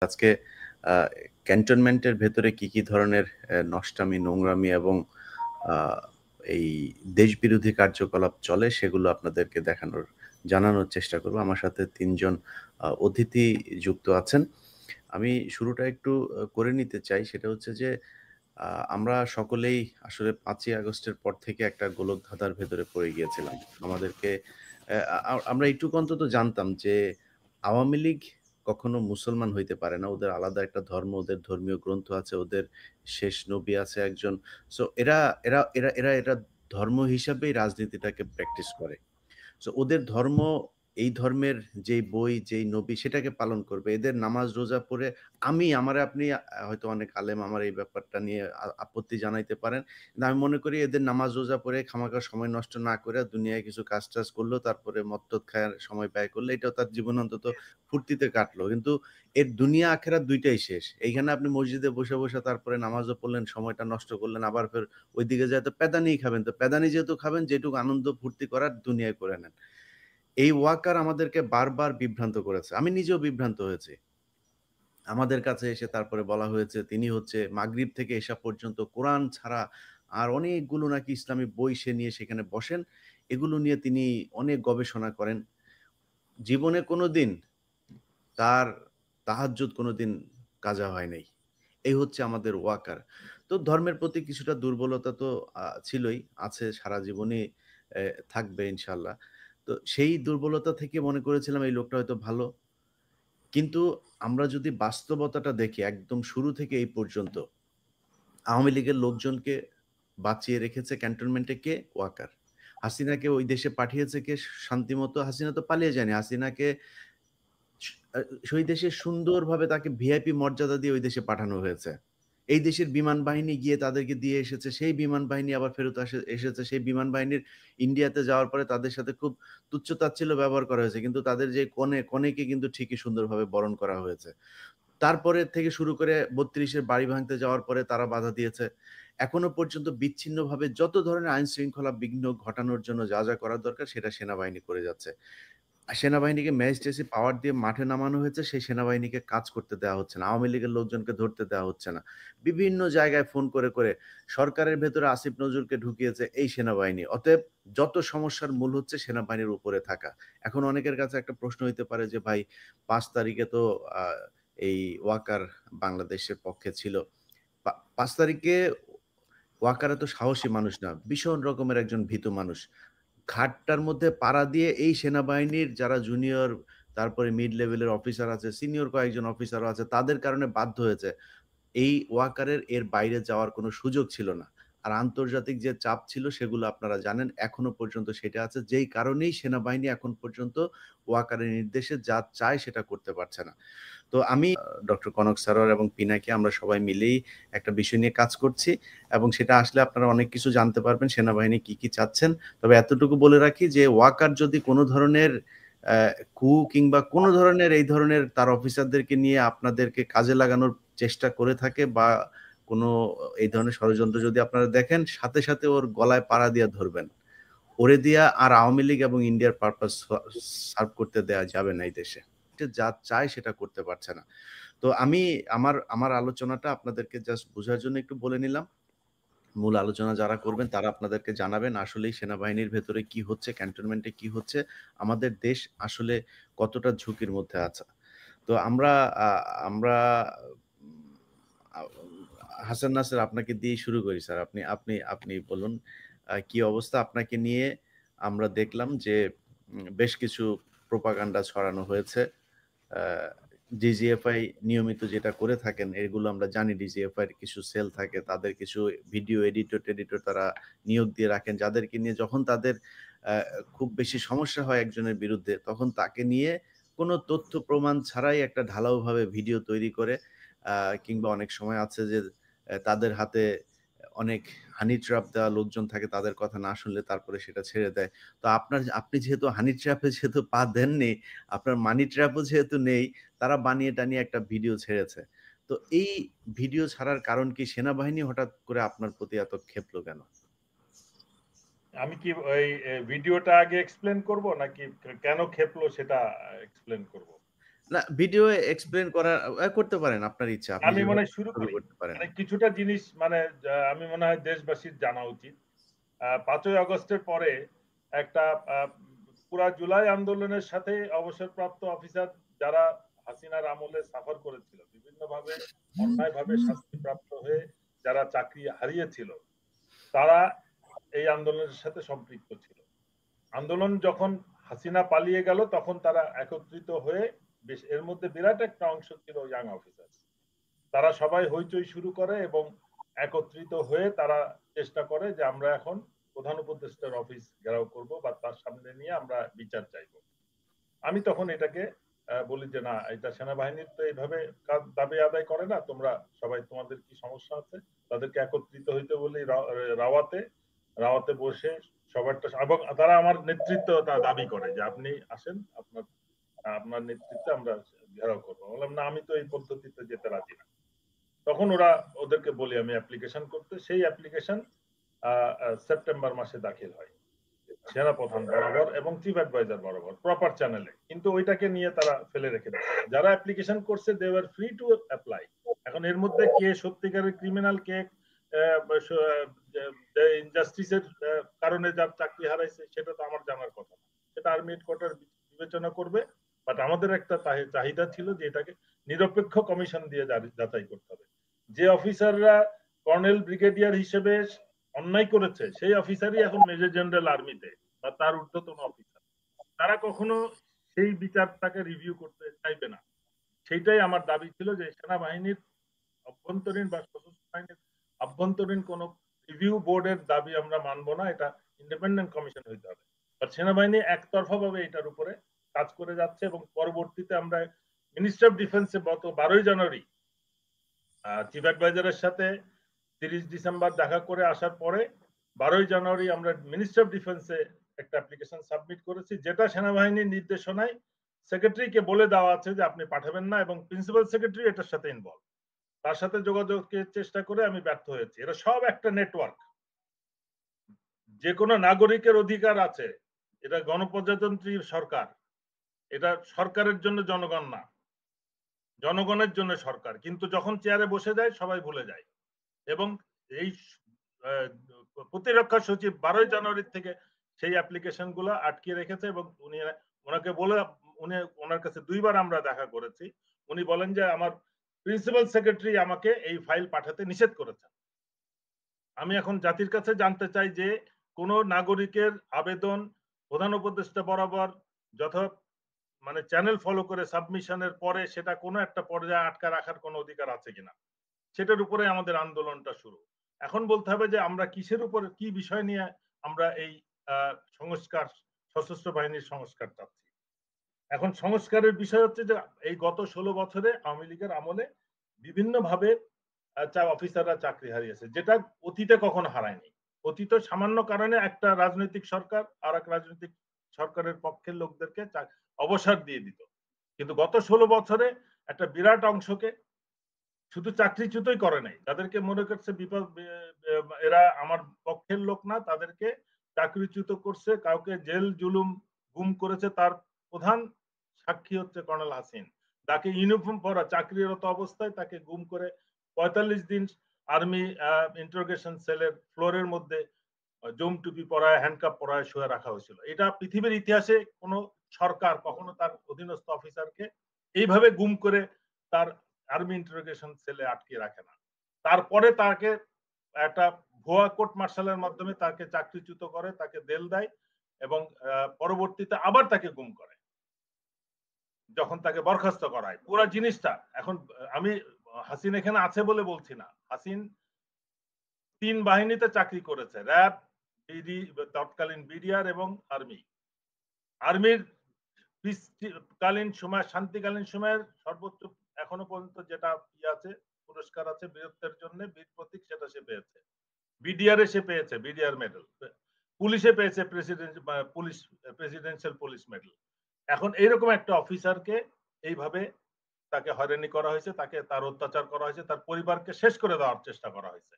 আজকে আ ক্যান্টনমেন্টের ভেতরে কি ধরনের নষ্টামি, নোংরামি এবং আ এই দেশবিরোধী কার্যকলাপ চলে সেগুলো আপনাদেরকে জানানোর চেষ্টা করব। আমার সাথে ৩ জন অতিথি যুক্ত আছেন। আমি শুরুটা একটু করে নিতে চাই। সেটা হচ্ছে যে আ আমরা সকলেই আসলে ৫ই আগস্টের পর থেকে একটা গোলকধাঁধার ভেতরে পড়ে গিয়েছিলাম। আমাদেরকে আমরা এইটুকু অন্তত জানতাম যে আওয়ামী লীগ কখনো মুসলমান হইতে পারে না। ওদের আলাদা একটা ধর্ম, ওদের ধর্মীয় গ্রন্থ আছে, ওদের শেষ নবী আছে একজন। সো এরা ধর্ম হিসাবেই রাজনীতিটাকে প্র্যাকটিস করে। সো ওদের ধর্ম, এই ধর্মের যেই বই, যেই নবী সেটাকে পালন করবে। এদের নামাজ রোজা পড়ে আপনি হয়তো অনেক আলেম আমার এই ব্যাপারটা নিয়ে আপত্তি জানাইতে পারেন। কিন্তু আমি মনে করি এদের নামাজ রোজা পড়ে খামাখা সময় নষ্ট না করে দুনিয়ায় কিছু কাজ-টাজ করলো, তারপরে মদ-টদ খায়া সময় ব্যয় করলে এটাও তার জীবন অন্তত ফুর্তিতে কাটলো। কিন্তু এর দুনিয়া আখেরাত ২ টাই শেষ। এইখানে আপনি মসজিদে বসে তারপরে নামাজও পড়লেন, সময়টা নষ্ট করলেন, আবার ফের ওইদিকে যেয়ে তো প্যাদানিই খাবেন। তো প্যাদানি যেহেতু খাবেন যেটুকু আনন্দ ফুর্তি করার দুনিয়ায় করে নেন। এই ওয়াকার আমাদেরকে বারবার বিভ্রান্ত করেছে। আমি নিজেও বিভ্রান্ত হয়েছি। আমাদের কাছে এসে তারপরে বলা হয়েছে তিনি হচ্ছে মাগরিব থেকে এশা পর্যন্ত কোরআন ছাড়া আর অনেকগুলো নাকি ইসলামী বই সে নিয়ে সেখানে বসেন। এগুলো নিয়ে তিনি অনেক গবেষণা করেন। জীবনে কোনোদিন তার তাহাজ্জুদ কোনোদিন কাজা হয় নাই। এই হচ্ছে আমাদের ওয়াকার। তো ধর্মের প্রতি কিছুটা দুর্বলতা তো ছিলই, আছে সারা জীবনই থাকবে ইনশাআল্লাহ। তো সেই দুর্বলতা থেকে মনে করেছিলাম এই লোকটা হয়তো ভালো। কিন্তু আমরা যদি বাস্তবতাটা দেখি একদম শুরু থেকে এই পর্যন্ত, আওয়ামী লীগের লোকজনকে বাঁচিয়ে রেখেছে ক্যান্টনমেন্টে কে? ওয়াকার। হাসিনাকে ওই দেশে পাঠিয়েছে কে শান্তিমতো? হাসিনা তো পালিয়ে যায়নি। হাসিনাকে স আ সেই দেশে সুন্দরভাবে তাকে ভিআইপি মর্যাদা দিয়ে ওই দেশে পাঠানো হয়েছে। এই দেশের বিমান বাহিনী গিয়ে তাদেরকে দিয়ে এসেছে। সেই বিমান বাহিনী আবার ফেরত এসেছে। সেই বিমান বাহিনীর ইন্ডিয়াতে যাওয়ার পরে তাদের সাথে খুব তুচ্ছ-তাচ্ছিল্য ব্যবহার করা হয়েছে। কিন্তু তাদের যে কনেকে কিন্তু ঠিকই সুন্দরভাবে বরণ করা হয়েছে। তারপরে থেকে শুরু করে ৩২ এর বাড়ি ভাঙতে যাওয়ার পরে তারা বাধা দিয়েছে। এখনো পর্যন্ত বিচ্ছিন্নভাবে যত ধরনের আইন-শৃঙ্খলা বিঘ্ন ঘটানোর জন্য যা করার দরকার সেটা সেনাবাহিনী করে যাচ্ছে। সেনাবাহিনীকে ম্যাজিস্ট্রেসি পাওয়ার দিয়ে মাঠে নামানো হয়েছে, সেই সেনাবাহিনীকে কাজ করতে দেওয়া হচ্ছে না। আওয়ামী লীগের লোকজনকে ধরতে দেওয়া হচ্ছে না। বিভিন্ন জায়গায় ফোন করে সরকারের ভেতরে আসিফ নজরুলকে ঢুকিয়েছে এই সেনাবাহিনী। অতএব যত সমস্যার মূল হচ্ছে সেনাবাহিনীর উপরে থাকা। এখন অনেকের কাছে একটা প্রশ্ন হইতে পারে যে ভাই ৫ তারিখে তো আ এই ওয়াকার বাংলাদেশের পক্ষে ছিল। ৫ তারিখে ওয়াকার এত সাহসী মানুষ না। ভীষণ রকমের একজন ভীতু মানুষ। ঘাটটার মধ্যে পাড়া দিয়ে এই সেনাবাহিনীর যারা জুনিয়র, তারপরে মিড লেভেলের অফিসার আছে, সিনিয়র কয়েকজন অফিসারও আছে, তাদের কারণে বাধ্য হয়েছে। এই ওয়াকারের এর বাইরে যাওয়ার কোনো সুযোগ ছিল না। আর আন্তর্জাতিক যে চাপ ছিল সেগুলো আপনারা জানেন এখনো পর্যন্ত সেটা আছে। যেই কারণেই সেনাবাহিনী এখন পর্যন্ত ওয়াকারের নির্দেশে যা চায় সেটা করতে পারছে না। তো আমি ডক্টর কনক সারোয়ার এবং পিনাকি আমরা সবাই মিলেই একটা বিষয় নিয়ে কাজ করছি এবং সেটা আসলে আপনারা অনেক কিছু জানতে পারবেন সেনাবাহিনী কি চাচ্ছেন। তবে এতটুকু বলে রাখি যে ওয়াকার যদি কোনো ধরনের কু কিংবা কোনো ধরনের এই ধরনের তার অফিসারদেরকে নিয়ে আপনাদেরকে কাজে লাগানোর চেষ্টা করে থাকে বা কোনো এই ধরনের ষড়যন্ত্র যদি আপনারা দেখেন সাথে ওর গলায় পাড়া দিয়া ধরবেন। ওরে দিয়া আর আওয়ামী লীগ এবং ইন্ডিয়ার পারপাস সার্ভ করতে দেয়া যাবে না এই দেশে। যা চায় সেটা করতে পারছে না। তো আমি আমার আলোচনাটা আপনাদেরকে জাস্ট বোঝার জন্য একটু বলে নিলাম। মূল আলোচনা যারা করবেন তারা আপনাদেরকে জানাবেন আসলেই সেনাবাহিনীর ভেতরে কি হচ্ছে, ক্যান্টনমেন্টে কি হচ্ছে, আমাদের দেশ আসলে কতটা ঝুঁকির মধ্যে আছে। তো আমরা আ আমরা উম আ হাসান নাসের আপনাকে দিয়েই শুরু করি স্যার। আপনি আপনি আপনি বলুন কি অবস্থা? আপনাকে নিয়ে আমরা দেখলাম যে বেশ কিছু প্রোপাগান্ডা ছড়ানো হয়েছে। আ ডিজিএফআই নিয়মিত যেটা করে থাকেন এগুলো আমরা জানি ডিজিএফআই এর কিছু সেল থাকে। তাদের কিছু ভিডিও এডিটর-টেডিটর তারা নিয়োগ দিয়ে রাখেন। যাদেরকে নিয়ে যখন তাদের আ খুব বেশি সমস্যা হয় একজনের বিরুদ্ধে তখন তাকে নিয়ে কোনো তথ্য প্রমাণ ছাড়াই একটা ঢালাওভাবে ভিডিও তৈরি করে আ কিংবা অনেক সময় আছে যে তাদের হাতে অনেক হানি ট্র্যাপ দেওয়া লোকজন থাকে তাদের কথা না শুনলে তারপরে সেটা ছেড়ে দেয়। তো আপনি যেহেতু হানি ট্র্যাপ এ যেহেতু পা দেননি, আপনার মানি ট্র্যাপ ও যেহেতু নেই, তারা বানিয়ে-টানিয়ে একটা ভিডিও ছেড়েছে। তো এই ভিডিও ছাড়ার কারণ কি সেনাবাহিনী হঠাৎ করে আপনার প্রতি এত ক্ষেপলো কেন? আমি কি ওই ভিডিওটা আগে এক্সপ্লেন করব নাকি কেন খেপলো সেটা এক্সপ্লেন করব? না ভিডিও এক্সপ্লেইন করা করতে পারেন আপনার ইচ্ছা। আপনি আমি মনে যেভাবে হয় শুরু শুরু করি। করতে পারেন। মানে কিছুটা জিনিস মানে আমি মনে হয় দেশবাসীর জানা উচিত। ৫ই আগস্টের পরে একটা পুরা জুলাই আন্দোলনের সাথে অবসরপ্রাপ্ত অফিসার যারা হাসিনার আমলে সাফার করেছিল, বিভিন্নভাবে অন্যায়ভাবে শাস্তিপ্রাপ্ত হয়ে যারা চাকরি হারিয়েছিল, তারা এই আন্দোলনের সাথে সম্পৃক্ত ছিল। আন্দোলন যখন হাসিনা পালিয়ে গেল তখন তারা একত্রিত হয়ে বেশ এর মধ্যে বিরাট একটা অংশ ছিল ইয়াং অফিসার। তারা সবাই হইচই শুরু করে এবং একত্রিত হয়ে তারা চেষ্টা করে যে আমরা এখন প্রধান উপদেষ্টার অফিস ঘেরাও করব বা তার সামনে নিয়ে আমরা বিচার চাইব। আমি তখন এটাকে বলি যে না, এটা সেনাবাহিনীর তো এইভাবে দাবি আদায় করে না, তোমরা সবাই তোমাদের কি সমস্যা আছে, তাদেরকে একত্রিত হইতে বলি রাওয়াতে রাওয়াতে বসে সবারটা, এবং তারা আমার নেতৃত্ব দাবি করে যে আপনি আসেন, আপনার আপনার নেতৃত্বে আমরা ঘেরাও করবো। বললাম না, আমি তো এই পদ্ধতিতে যেতে রাজি না। তখন ওরা ওদেরকে বলি আমি অ্যাপ্লিকেশন করতে, সেই অ্যাপ্লিকেশন সেপ্টেম্বর মাসে দাখিল হয় সেনাপ্রধান বরাবর এবং চিফ অ্যাডভাইজার বরাবর প্রপার চ্যানেলে, কিন্তু ওইটাকে নিয়ে তারা ফেলে রেখে দেয়। যারা অ্যাপ্লিকেশন করছে they were free to apply. এখন এর মধ্যে কে সত্যিকারের ক্রিমিনাল, কে ইনজাস্টিসের কারণে যার চাকরি হারাইছে সেটা তো আমার জানার কথা না, সেটা আর্মি হেডকোয়ার্টার বিবেচনা করবে। বাট আমাদের একটা চাহিদা ছিল যে এটাকে নিরপেক্ষ কমিশন দিয়ে যাচাই করতে হবে। যে অফিসাররা কর্নেল ব্রিগেডিয়ার হিসেবে অন্যায় করেছে সেই অফিসারই এখন মেজর জেনারেল আর্মিতে বা তার ঊর্ধ্বতন অফিসার, তারা কখনো সেই বিচারটাকে রিভিউ করতে চাইবে না। সেইটাই আমার দাবি ছিল যে সেনাবাহিনীর অভ্যন্তরীণ বা সশস্ত্র বাহিনীর অভ্যন্তরীণ কোন রিভিউ বোর্ডের দাবি আমরা মানবো না, এটা ইন্ডিপেন্ডেন্ট কমিশন হইতে হবে। সেনাবাহিনী একতরফা ভাবে এটার উপরে কাজ করে যাচ্ছে এবং পরবর্তীতে আমরা মিনিস্টার অফ ডিফেন্সে গত 12ই জানুয়ারি চিফ অ্যাডভাইজারের সাথে 30 ডিসেম্বর দেখা করে আসার পরে 12ই জানুয়ারি আমরা মিনিস্টার অফ ডিফেন্সে একটা অ্যাপ্লিকেশন সাবমিট করেছি, যেটা সেনাবাহিনীর নির্দেশনায় সেক্রেটারিকে বলে দেওয়া আছে যে আপনি পাঠাবেন না, এবং প্রিন্সিপাল সেক্রেটারি এটার সাথে ইনভলভ। তার সাথে যোগাযোগের চেষ্টা করে আমি ব্যর্থ হয়েছি। এটা সব একটা নেটওয়ার্ক। যে কোনো নাগরিকের অধিকার আছে, এটা গণপ্রজাতন্ত্রী সরকার, এটা সরকারের জন্য জনগণ না, জনগণের জন্য সরকার। কিন্তু যখন চেয়ারে বসে যায় সবাই ভুলে যায়। এবং এই প্রতিরক্ষা সচিব 12ই জানুয়ারি থেকে সেই অ্যাপ্লিকেশন গুলো আটকে রেখেছে এবং উনি ওনাকে বলে, উনি ওনার কাছে 2বার আমরা দেখা করেছি, উনি বলেন যে আমার প্রিন্সিপাল সেক্রেটারি আমাকে এই ফাইল পাঠাতে নিষেধ করেছেন। আমি এখন জাতির কাছে জানতে চাই যে কোন নাগরিকের আবেদন প্রধান উপদেষ্টা বরাবর যথা মানে চ্যানেল ফলো করে সাবমিশনের পরে সেটা কোনো একটা পর্যায়ে আটকা রাখার কোনো অধিকার আছে কিনা, সেটার উপরে আমাদের আন্দোলনটা শুরু। এখন বলতে হবে যে আমরা কিসের উপর, কি বিষয় নিয়ে আমরা এই সংস্কার, সশস্ত্র বাহিনীর সংস্কার চাচ্ছি। এখন সংস্কারের বিষয় হচ্ছে যে এই গত 16 বছরে আওয়ামী লীগের আমলে বিভিন্নভাবে অফিসাররা চাকরি হারিয়েছে, যেটা অতীতে কখনো হারায়নি। অতীতে সামান্য কারণে একটা রাজনৈতিক সরকার আর এক রাজনৈতিক সরকারের পক্ষের লোকদেরকে অবসর দিয়ে দিত, কিন্তু গত 16 বছরে একটা বিরাট অংশকে শুধু চাকরিচ্যুতই করে নাই, তাদেরকে মনে করছে বিপদ, এরা আমার পক্ষের লোক না, তাদেরকে চাকরিচ্যুত করছে, কাউকে জেল জুলুম গুম করেছে। তার প্রধান সাক্ষী হচ্ছে কর্নেল হাসিন, তাকে ইউনিফর্ম পরা চাকরিরত অবস্থায় তাকে গুম করে 45 দিন আর্মি ইন্টারোগেশন সেলের ফ্লোরের মধ্যে জম টুপি পরায়, হ্যান্ডকাপ পরায় শুয়ে রাখা হয়েছিল। এটা পৃথিবীর ইতিহাসে কোন সরকার কখনো তার অধীনস্থ অফিসারকে এইভাবে গুম করে তার আর্মি ইন্টারোগেশন সেলে আটকে রাখে না। তারপরে তাকে একটা ভুয়া কোর্ট মার্শালের মাধ্যমে তাকে চাকরিচ্যুত করে, তাকে জেল দেয় এবং পরবর্তীতে আবার তাকে গুম করে যখন তাকে বরখাস্ত করায়। পুরো জিনিসটা এখন আমি হাসিন এখানে আছে বলে বলছি না, হাসিন 3 বাহিনীতে চাকরি করেছে, র্যাব, বিডি, তৎকালীন বিডিআর এবং আর্মি। আর্মির কালীন সময়, শান্তিকালীন সময়ের সর্বোচ্চ এখনো পর্যন্ত যেটা আছে পুরস্কার আছে বীরত্বের জন্য, বীর প্রতীক, সেটা সে পেয়েছে। বিডিআর সে পেয়েছে বিডিআর মেডেল, পুলিশে পেয়েছে প্রেসিডেন্সিয়াল পুলিশ মেডেল। এখন এইরকম একটা অফিসারকে এইভাবে তাকে হয়রানি করা হয়েছে, তাকে তার অত্যাচার করা হয়েছে, তার পরিবারকে শেষ করে দেওয়ার চেষ্টা করা হয়েছে।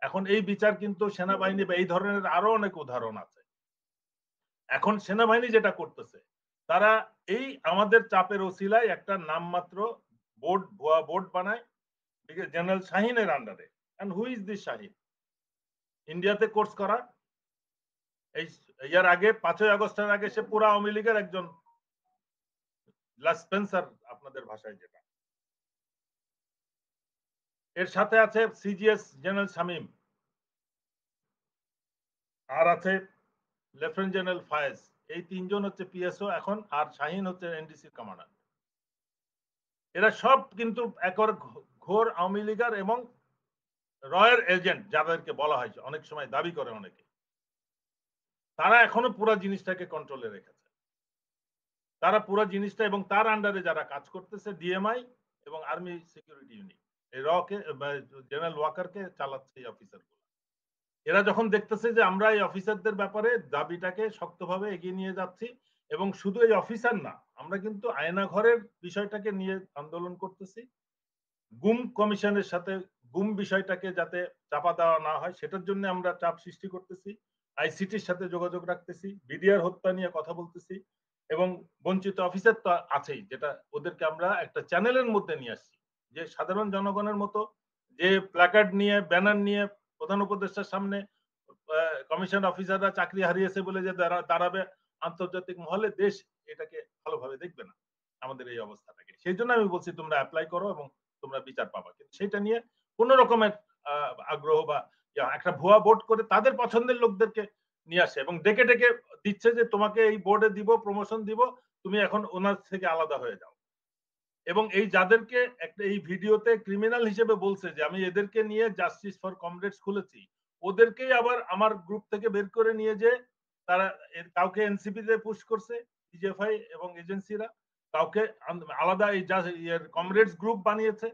এখন এই বিচার কিন্তু সেনাবাহিনী বা এই ধরনের আরো অনেক উদাহরণ আছে। এখন সেনাবাহিনী যেটা করতেছে, তারা এই আমাদের চাপের ওসিলায় একটা নামমাত্র বোর্ড, ভুয়া বোর্ড বানায় জেনারেল শাহিনের আন্ডারে। And who is this Shaheen? ইন্ডিয়াতে কোর্স করা, এই ইয়ার আগে 5ই আগস্টের আগে সে পুরা আওয়ামী লীগের একজন স্পেন্সার, আপনাদের ভাষায় যেটা। এর সাথে আছে সিজিএস জেনারেল শামীম, আর আছে লেফটেন্যান্ট জেনারেল ফায়েজ। এই তিনজন হচ্ছে পিএসও এখন, আর শাহিন হচ্ছে এনডিসি কমান্ডার। এরা সব কিন্তু একর ঘোর আওয়ামী লীগার এবং রয়ের এজেন্ট যাদেরকে বলা হয়, অনেক সময় দাবি করে অনেকে। তারা এখনো পুরো জিনিসটাকে কন্ট্রোলে রেখেছে। তারা পুরো জিনিসটা, এবং তার আন্ডারে যারা কাজ করতেছে ডিএমআই এবং আর্মি সিকিউরিটি ইউনিট, এই রকে জেনারেল ওয়াকারকে চালাচ্ছে এই অফিসারগুলো। এরা যখন দেখতেছে যে আমরা এই অফিসারদের ব্যাপারে দাবিটাকে শক্তভাবে এগিয়ে নিয়ে যাচ্ছি, এবং শুধু এই অফিসার না, আমরা কিন্তু আয়নাঘরের বিষয়টাকে নিয়ে আন্দোলন করতেছি, গুম কমিশনের সাথে গুম বিষয়টাকে যাতে চাপা দেওয়া না হয় সেটার জন্য আমরা চাপ সৃষ্টি করতেছি, আইসিটির সাথে যোগাযোগ রাখতেছি, বিডিআর হত্যা নিয়ে কথা বলতেছি, এবং বঞ্চিত অফিসার তো আছেই, যেটা ওদেরকে আমরা একটা চ্যানেলের মধ্যে নিয়ে আসছি, যে সাধারণ জনগণের মতো যে প্ল্যাকার্ড নিয়ে ব্যানার নিয়ে প্রধান উপদেষ্টার সামনে কমিশন অফিসাররা চাকরি হারিয়েছে বলে যে দাঁড়াবে আন্তর্জাতিক মহলে, দেশ এটাকে ভালোভাবে দেখবে না আমাদের এই অবস্থাটাকে। সেই জন্য আমি বলছি তোমরা অ্যাপ্লাই করো এবং তোমরা বিচার পাবা, কিন্তু সেটা নিয়ে কোন রকমের আগ্রহ বা একটা ভুয়া বোর্ড করে তাদের পছন্দের লোকদেরকে নিয়ে আসে এবং ডেকে ডেকে দিচ্ছে যে তোমাকে এই বোর্ডে দিব, প্রমোশন দিব, তুমি এখন ওনার থেকে আলাদা হয়ে যাও। এবং এই যাদেরকে একটা এই ভিডিওতে ক্রিমিনাল হিসেবে বলছে যে আমি এদেরকে নিয়ে জাস্টিস ফর কমরেডস খুলেছি, ওদেরকেই আবার আমার গ্রুপ থেকে বের করে নিয়ে যে তারা কাউকে এনসিপি তে পুশ করছে ডিজিএফআই এবং এজেন্সিরা, কাউকে আলাদা এই কমরেডস গ্রুপ বানিয়েছে।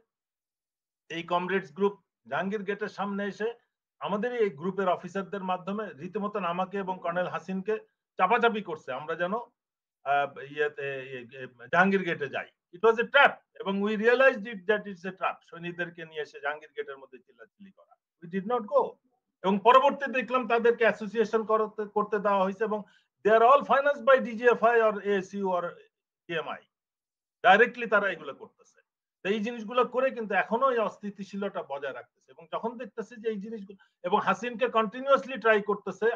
এই কমরেডস গ্রুপ জাহাঙ্গীর গেটের সামনে এসে আমাদের এই গ্রুপের অফিসারদের মাধ্যমে রীতিমতন আমাকে এবং কর্নেল হাসিনকে চাপাচাপি করছে আমরা যেন জাহাঙ্গীর গেটে যাই। ইট ওয়াজ এ ট্র্যাপ, এবং we realised it that it's a trap. সৈনিকদেরকে নিয়ে এসে জাহাঙ্গীর গেটের মধ্যে চিল্লাচিল্লি করা, উই ডিড নট গো। এবং পরবর্তীতে দেখলাম তাদেরকে অ্যাসোসিয়েশন করতে দেওয়া হয়েছে, এবং they are all financed by DGFI or ASU or TMI. Directly তারা এগুলো করতেছে। এই জিনিসগুলো করে কিন্তু এখনো এই অস্থিতিশীলতা বজায় রাখতেছে, এবং যখন দেখতেছে যে এই জিনিসগুলো, এবং হাসিনকে কন্টিনিউয়াসলি ট্রাই করতেছে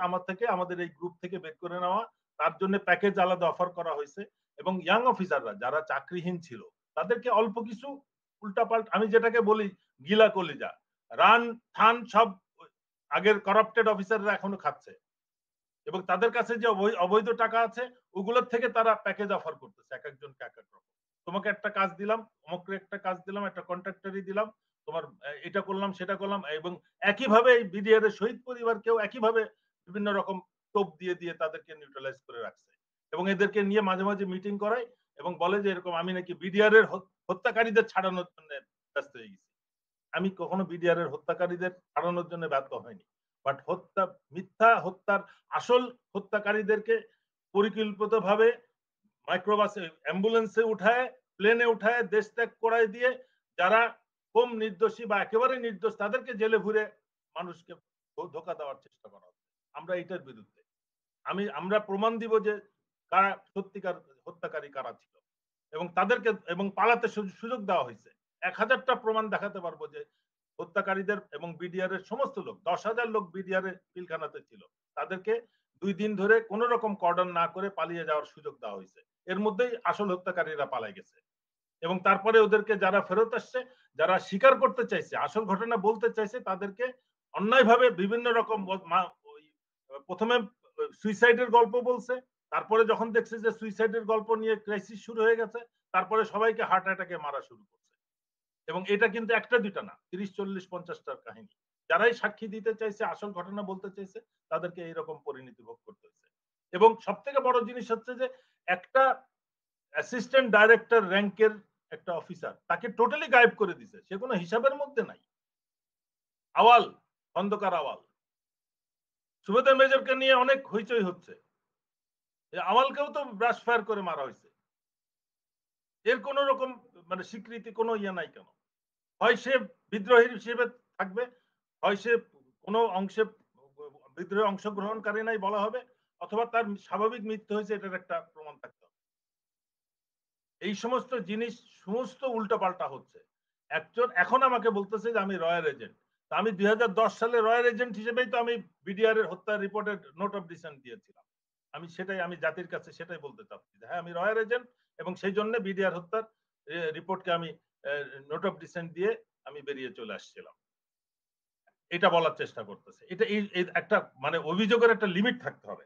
আমাদের এই গ্রুপ থেকে বের করে নেওয়া, তার জন্য প্যাকেজ আলাদা অফার করা হয়েছে, এবং ইয়াং অফিসাররা যারা চাকরিহীন ছিল তাদেরকে অল্প কিছু উল্টাপাল্টা, আমি যেটাকে বলি গিলা কলিজা, রান থান সব আগের করাপ্টেড অফিসাররা এখনো খাচ্ছে, এবং তাদের কাছে যে অবৈধ টাকা আছে ওগুলোর থেকে তারা প্যাকেজ অফার করতেছে এক একজনকে এক এক রকম। তোমাকে একটা কাজ দিলাম, অমুককে একটা কাজ দিলাম, একটা কন্ট্রাক্টরই দিলাম, তোমার এটা করলাম সেটা করলাম, এবং একইভাবে এই বিডিআর এর শহীদ পরিবারকেও একইভাবে বিভিন্ন রকম টোপ দিয়ে দিয়ে তাদেরকে নিউট্রালাইজ করে রাখছে, এবং এদেরকে নিয়ে মাঝে মাঝে মিটিং করায় এবং বলে যে এরকম আমি নাকি বিডিআর এর হত্যাকারীদের ছাড়ানোর জন্য ব্যস্ত হয়ে গেছি। আমি কখনো বিডিআর এর হত্যাকারীদের ছাড়ানোর জন্য ব্যর্থ হয়নি, বাট মিথ্যা হত্যার আসল হত্যাকারীদেরকে পরিকল্পিতভাবে মাইক্রোবাসে অ্যাম্বুলেন্সে উঠায়, প্লেনে উঠায় দেশ ত্যাগ করায় দিয়ে যারা কম নির্দোষী বা একেবারে নির্দোষ তাদেরকে জেলে ভরে মানুষকে ধোকা দেওয়ার চেষ্টা করা হচ্ছে। আমরা এটার বিরুদ্ধে। আমরা প্রমাণ দিব যে কারা সত্যিকার হত্যাকারী কারা ছিল, এবং তাদেরকে এবং পালাতে সুযোগ দেওয়া হয়েছে। 1000টা প্রমাণ দেখাতে পারবো যে হত্যাকারীদের এবং বিডিআর এর সমস্ত লোক, 10,000 লোক বিডিআর এর পিলখানাতে ছিল, তাদেরকে 2 দিন ধরে কোন রকম কর্ডন না করে পালিয়ে যাওয়ার সুযোগ দেওয়া হয়েছে। এর মধ্যেই আসল হত্যাকারীরা পালাই গেছে, এবং তারপরে ওদেরকে যারা ফেরত আসছে, যারা স্বীকার করতে চাইছে, আসল ঘটনা বলতে চাইছে, তাদেরকে অন্যায়ভাবে বিভিন্ন রকম প্রথমে সুইসাইডের গল্প বলছে, তারপরে যখন দেখছে যে সুইসাইডের গল্প নিয়ে ক্রাইসিস শুরু হয়ে গেছে, তারপরে সবাইকে হার্ট অ্যাটাকে মারা শুরু করছে। এবং এটা কিন্তু একটা দুইটা না, 30, 40, 50টার কাহিনী। যারাই সাক্ষী দিতে চাইছে, আসল ঘটনা বলতে চাইছে, তাদেরকে এইরকম পরিণতি ভোগ করতে হয়েছে। এবং সব থেকে বড় জিনিস হচ্ছে যে একটা অ্যাসিস্ট্যান্ট ডাইরেক্টর র্যাঙ্কের একটা অফিসার, তাকে টোটালি গায়েব করে দিছে, সে কোনো হিসাবের মধ্যে নাই। আওয়াল, খন্দকার আওয়াল, সুবেদার মেজরকে নিয়ে অনেক হইচই হচ্ছে, আওয়ালকেও তো ব্রাশ ফায়ার করে মারা হয়েছে। এর কোন রকম মানে স্বীকৃতি কোনো ইয়ে নাই কেন? হয় সে বিদ্রোহী হিসেবে থাকবে, হয় সে কোনো অংশে বিদ্রোহে অংশগ্রহণকারী নাই বলা হবে, অথবা তার স্বাভাবিক মৃত্যু হয়েছে এটার একটা প্রমাণ থাকতে হবে। এই সমস্ত জিনিস সমস্ত উল্টোপাল্টা হচ্ছে। একজন এখন আমাকে বলতেছে যে আমি রয়্যাল এজেন্ট। তা আমি 2010 সালে রয়্যাল এজেন্ট হিসেবেই তো আমি বিডিআর এর হত্যা রিপোর্টের নোট অফ ডিসেন্ট দিয়েছিলাম। আমি জাতির কাছে সেটাই বলতে চাচ্ছি যে হ্যাঁ, আমি রয়্যাল এজেন্ট এবং সেই জন্য বিডিআর হত্যার রিপোর্টকে আমি নোট অফ ডিসেন্ট দিয়ে আমি বেরিয়ে চলে আসছিলাম। এটা বলার চেষ্টা করতেছে। এটা এই একটা মানে অভিযোগের একটা লিমিট থাকতে হবে।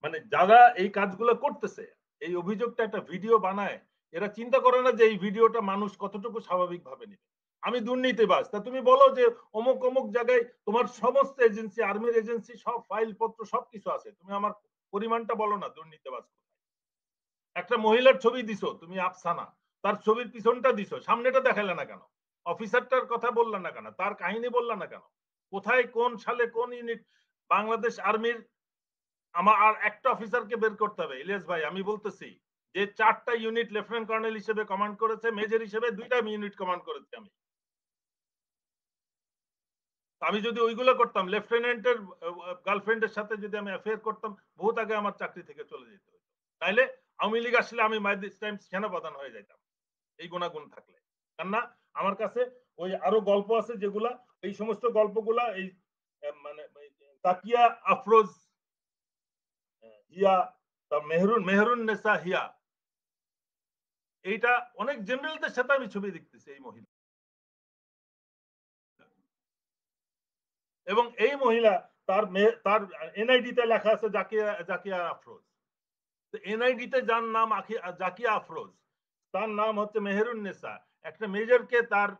মানে যারা এই কাজগুলো করতেছে, এই অভিযোগটা একটা ভিডিও বানায়, এরা চিন্তা করে না যে এই ভিডিওটা মানুষ কতটুকু স্বাভাবিকভাবে নেবে। আমি দুর্নীতিবাজ, তা তুমি বলো যে অমুক অমুক জায়গায় তোমার সমস্ত এজেন্সি, আর্মির এজেন্সি সব ফাইল পত্র সবকিছু আছে, তুমি আমার পরিমাণটা বলো না দুর্নীতিবাজ। একটা মহিলার ছবি দিছো তুমি আফসানা, তার ছবির পিছনটা দিছো, সামনেটা দেখালে না কেন? অফিসারটার কথা বললা না কেন? তার কাহিনী বললা না কেন? কোথায় কোন সালে কোন ইউনিট বাংলাদেশ আর্মির আমার আর একটা অফিসারকে বের করতে হবে। ইলিয়াস ভাই আমি বলতেছি যে 4টা ইউনিট লেফটেন্যান্ট কর্নেল হিসেবে কমান্ড করেছে, মেজর হিসেবে 2টা ইউনিট কমান্ড করেছি আমি। আমি যদি ওইগুলো করতাম, লেফটেন্যান্টের গার্লফ্রেন্ডের সাথে যদি আমি অ্যাফেয়ার করতাম, বহুত আগে আমার চাকরি থেকে চলে যেতে হতো। তাইলে আওয়ামী লীগ আসলে আমি বাই দিস টাইম সেনাপ্রধান হয়ে যাইতাম এই গুণাগুণ থাকলে। কেননা আমার কাছে ওই আরো গল্প আছে যেগুলা, এই সমস্ত গল্পগুলা এই মানে তাকিয়া আফরোজ হিয়া, মেহরুন নেসা হিয়া, এইটা অনেক জেনারেলদের সাথে আমি ছবি দেখতেছি এই মহিলা। এবং এই মহিলা তার এনআইডি তে লেখা আছে জাকিয়া আফরোজ। এনআইডি তে যার নাম জাকিয়া আফরোজ, তার নাম হচ্ছে মেহেরুন্নেসা। একটা মেজরকে তার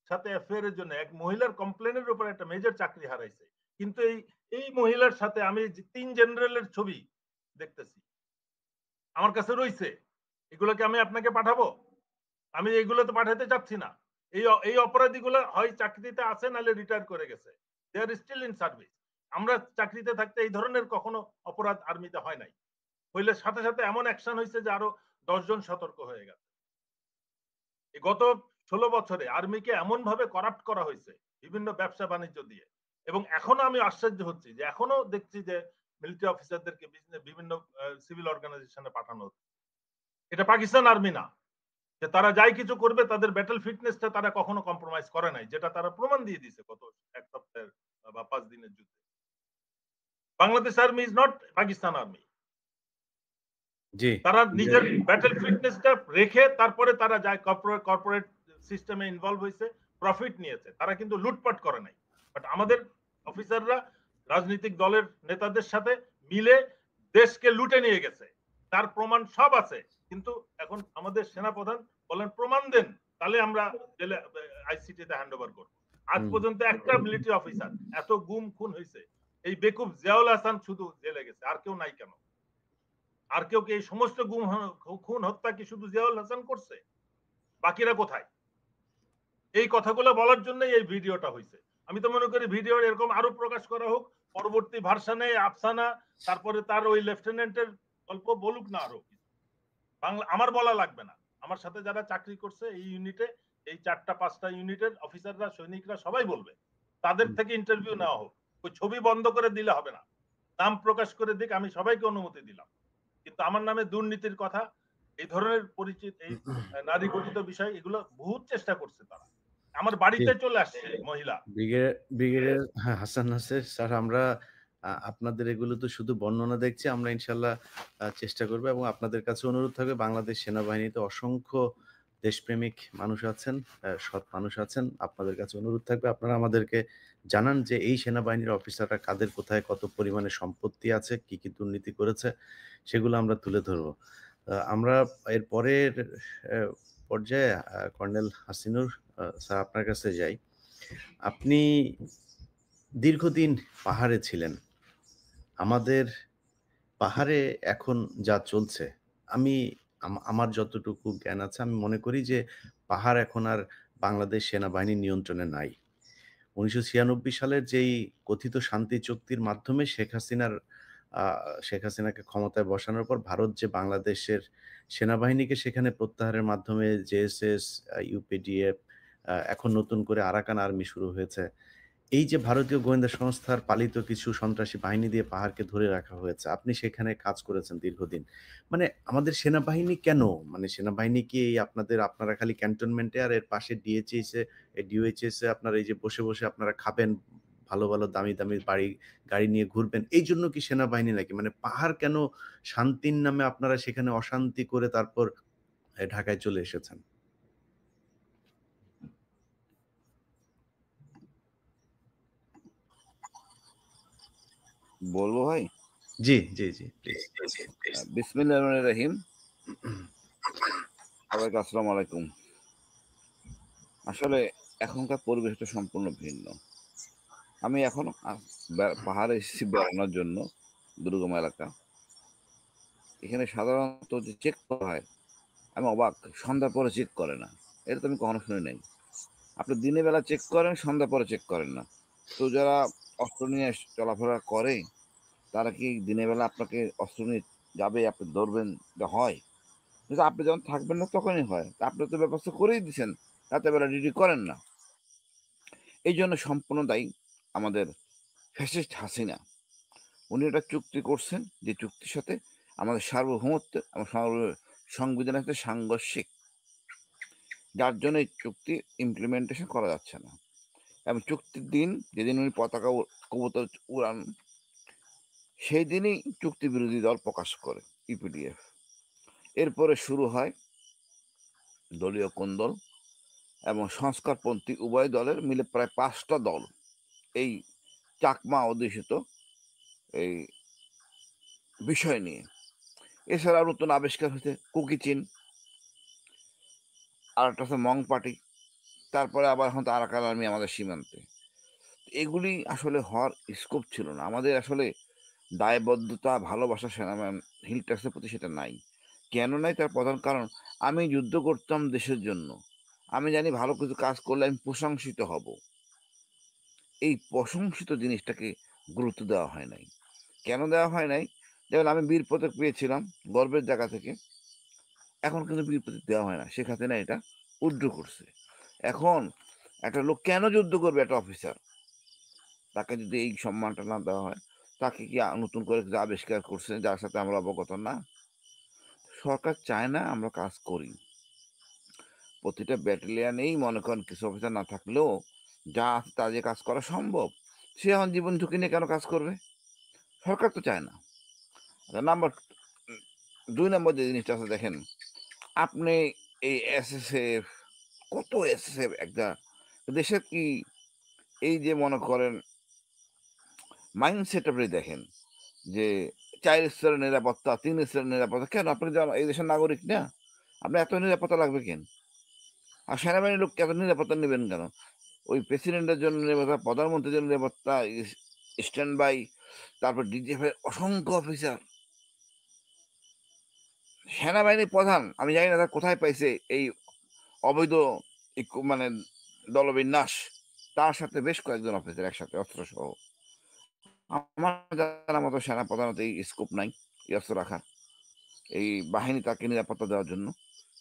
সাথে অ্যাফেয়ারের জন্য এক মহিলার কমপ্লেনের উপর একটা মেজর চাকরি হারাইছে। কিন্তু এই মহিলার সাথে আমি 3 জেনারেলের ছবি দেখতেছি আমার কাছে রয়েছে। এগুলোকে আমি আপনাকে পাঠাবো? আমি এইগুলো তো পাঠাতে চাচ্ছি না। এই অপরাধীগুলো হয় চাকরিতে আছে নাহলে রিটায়ার করে গেছে। দে আর স্টিল ইন সার্ভিস। আমরা চাকরিতে থাকতে এই ধরনের কখনো অপরাধ আর্মিতে হয় নাই। হইলে সাথে সাথে এমন অ্যাকশন হয়েছে যে আরো 10 জন সতর্ক হয়ে গেছে। গত 16 বছরে আর্মিকে এমন ভাবে করাপ্ট করা হয়েছে বিভিন্ন ব্যবসা বাণিজ্য দিয়ে, এবং এখনো আমি আশ্চর্য হচ্ছি যে এখনো দেখছি যে মিলিটারি অফিসারদেরকে বিভিন্ন সিভিল অর্গানাইজেশনে পাঠানো হচ্ছে। এটা পাকিস্তান আর্মি না যে তারা যাই কিছু করবে, তাদের ব্যাটল ফিটনেসটা তারা কখনো কম্প্রোমাইজ করে নাই, যেটা তারা প্রমাণ দিয়ে দিছে গত 1 সপ্তাহের বা 5 দিনের যুদ্ধে। Bangladesh army is not Pakistan army. জি। তারা নিজের ব্যাটল ফিটনেসটা রেখে তারপরে তারা যায় কর্পোরেট সিস্টেমে ইনভলভ হয়েছে, প্রফিট নিয়েছে, তারা কিন্তু লুটপাট করে নাই। বাট আমাদের অফিসাররা রাজনৈতিক দলের নেতাদের সাথে মিলে দেশকে লুটে নিয়ে গেছে, তার প্রমাণ সব আছে। কিন্তু এখন আমাদের সেনাপ্রধান বলেন প্রমাণ দেন, তাহলে আমরা জেলে আইসিটিতে হ্যান্ড ওভার করবো। আজ পর্যন্ত একটা মিলিটারি অফিসার এত গুম খুন হয়েছে, এই বেকুব জিয়াউল হাসান শুধু জেলে গেছে, আর কেউ নাই কেন? আর কেউ কি এই সমস্ত খুন হত্যা কি শুধু জিয়াউল হাসান করছে? বাকিরা কোথায়? এই কথাগুলো বলার জন্যই এই ভিডিওটা হয়েছে। আমি তো মনে করি ভিডিও এরকম আরো প্রকাশ করা হোক, পরবর্তী ভার্সানে আফসানা তারপরে তার ওই লেফটেন্যান্টের গল্প বলুক না আরো। বাংলা আমার বলা লাগবে না, আমার সাথে যারা চাকরি করছে এই ইউনিটে, এই 4টা 5টা ইউনিটের অফিসাররা সৈনিকরা সবাই বলবে, তাদের থেকে ইন্টারভিউ নেওয়া হোক। ওই ছবি বন্ধ করে দিলে হবে না, নাম প্রকাশ করে দিক, আমি সবাইকে অনুমতি দিলাম। কিন্তু আমার নামে দুর্নীতির কথা, এই ধরনের পরিচিত এই নারী গঠিত বিষয়, এগুলো বহুত চেষ্টা করছে তারা। আমার বাড়িতে চলে আসছে মহিলা। ব্রিগেডিয়ার হাসান নাসের স্যার, আমরা আপনাদের এগুলো তো শুধু বর্ণনা দেখছি, আমরা ইনশাল্লাহ চেষ্টা করব এবং আপনাদের কাছে অনুরোধ থাকবে, বাংলাদেশ সেনাবাহিনীতে অসংখ্য দেশপ্রেমিক মানুষ আছেন, সৎ মানুষ আছেন, আপনাদের কাছে অনুরোধ থাকবে আপনারা আমাদেরকে জানান যে এই সেনাবাহিনীর অফিসাররা কাদের কোথায় কত পরিমাণে সম্পত্তি আছে, কি কি দুর্নীতি করেছে, সেগুলো আমরা তুলে ধরবো। আমরা এর পরের পর্যায়ে কর্নেল হাসিনুর স্যার আপনার কাছে যাই। আপনি দীর্ঘদিন পাহাড়ে ছিলেন। আমাদের পাহাড়ে এখন যা চলছে, আমি আমার যতটুকু জ্ঞান আছে আমি মনে করি যে পাহাড় এখন আর বাংলাদেশ সেনাবাহিনীর নিয়ন্ত্রণে নাই। 1996 সালের যেই কথিত শান্তি চুক্তির মাধ্যমে শেখ হাসিনাকে ক্ষমতায় বসানোর পর ভারত যে বাংলাদেশের সেনাবাহিনীকে সেখানে প্রত্যাহারের মাধ্যমে জেএসএস, ইউপিডিএফ, এখন নতুন করে আরাকান আর্মি শুরু হয়েছে। এই যে ভারতীয় গোয়েন্দা সংস্থার পালিত কিছু সন্ত্রাসী বাহিনী দিয়ে পাহাড়কে ধরে রাখা হয়েছে। আপনি সেখানে কাজ করেছেন দীর্ঘদিন। মানে আমাদের সেনাবাহিনী কেন? মানে সেনাবাহিনী কি এই আপনারা খালি ক্যান্টনমেন্টে আর এর পাশে ডিওএইচএস এ আপনারা এই যে বসে আপনারা খাবেন, ভালো, ভালো দামি গাড়ি নিয়ে ঘুরবেন। এইজন্য কি সেনাবাহিনী নাকি? মানে পাহাড় কেন শান্তির নামে আপনারা সেখানে অশান্তি করে তারপর ঢাকায় চলে এসেছেন? বলবো ভাই? জি, প্লিজ। বিসমিল্লাহির রহমানির রহিম। সবাইকে আসসালামু আলাইকুম। আসলে এখনকার পরিবেশটা সম্পূর্ণ ভিন্ন। আমি এখন পাহাড়ে এসেছি বেড়ানোর জন্য, দুর্গম এলাকা। এখানে সাধারণত যে চেক করা হয়, আমি অবাক। সন্ধ্যার পরে চেক করে না। এটা তো আমি কখনো শুনি নাই। আপনি দিনের বেলা চেক করেন, সন্ধ্যার পরে চেক করেন না। তো যারা অস্ত্র নিয়ে চলাফেরা করে, তারা কি দিনের বেলা আপনাকে অস্ত্র নিয়ে যাবে, আপনি ধরবেন? এটা হয়? কিন্তু আপনি যখন থাকবেন না তখনই হয়। তা আপনি তো ব্যবস্থা করেই দিচ্ছেন, রাতের বেলা ডিউটি করেন না। এই জন্য সম্পূর্ণ দায়ী আমাদের ফ্যাসিস্ট হাসিনা। উনি একটা চুক্তি করছেন, যে চুক্তির সাথে আমাদের সার্বভৌমত্ব এবং সংবিধানের সাথে সাংঘর্ষিক, যার জন্য এই চুক্তি ইমপ্লিমেন্টেশন করা যাচ্ছে না। এবং চুক্তির দিন, যেদিন উনি পতাকা কবুতর উড়ান, সেই দিনই চুক্তি বিরোধী দল প্রকাশ করে, ইপিডিএফ। এরপরে শুরু হয় দলীয় কোন্দল এবং সংস্কারপন্থী উভয় দলের মিলে প্রায় 5টা দল এই চাকমা অধ্যুষিত এই বিষয় নিয়ে। এছাড়া নতুন আবিষ্কার হয়েছে কুকি চিন, আর একটা হচ্ছে মং পার্টি, তারপরে আবার এখন তো আরাকান আর্মি আমাদের সীমান্তে। এগুলি আসলে হওয়ার স্কোপ ছিল না। আমাদের আসলে দায়বদ্ধতা, ভালোবাসা সেনাবাহিনী হিল ট্যাক্সের প্রতি সেটা নাই। কেন নাই? তার প্রধান কারণ, আমি যুদ্ধ করতাম দেশের জন্য। আমি জানি ভালো কিছু কাজ করলে আমি প্রশংসিত হব। এই প্রশংসিত জিনিসটাকে গুরুত্ব দেওয়া হয় নাই। কেন দেওয়া হয় নাই? যেমন আমি বীর পদক পেয়েছিলাম গর্বের জায়গা থেকে। এখন কিন্তু বীর পদক দেওয়া হয় না। শেখ হাসিনা এটা উইথড্র করছে। এখন একটা লোক কেন যুদ্ধ করবে? একটা অফিসার, তাকে যদি এই সম্মানটা না দেওয়া হয়, তাকে কি নতুন করে কিছু আবিষ্কার করছে যার সাথে আমরা অবগত না? সরকার চায় না আমরা কাজ করি। প্রতিটা ব্যাটালিয়ানেই মনে করেন কিছু অফিসার না থাকলেও যা আছে তা দিয়ে কাজ করা সম্ভব। সে এখন জীবন ঝুঁকি নিয়ে কেন কাজ করবে? সরকার তো চায় না। নাম্বার 2 নম্বর যে জিনিসটা আছে, দেখেন আপনি এই এসএসএফ, কত এসএসএফ একটা দেশের, কি এই যে মনে করেন মাইন্ডসেট আপনি দেখেন যে 4 স্তরের নিরাপত্তা, 3 স্তরের নিরাপত্তা। কেন? আপনি এই দেশের নাগরিক না? আপনার এত নিরাপত্তা লাগবে কেন? আর সেনাবাহিনীর লোককে এত নিরাপত্তা নেবেন কেন? ওই প্রেসিডেন্টের জন্য নিরাপত্তা, প্রধানমন্ত্রীর জন্য নিরাপত্তা, স্ট্যান্ড বাই, তারপর ডিজিএফ এর অসংখ্য অফিসার। সেনাবাহিনীর প্রধান, আমি জানি না তার কোথায় পাইছে এই অবৈধ মানে দলবিন্যাস। তার সাথে বেশ কয়েকজন অফিসার একসাথে অস্ত্র সহ। আমার জানা মতো সেনা প্রধানত এই স্কোপ নাই এই অস্ত্র রাখার, এই বাহিনী তাকে নিরাপত্তা দেওয়ার জন্য।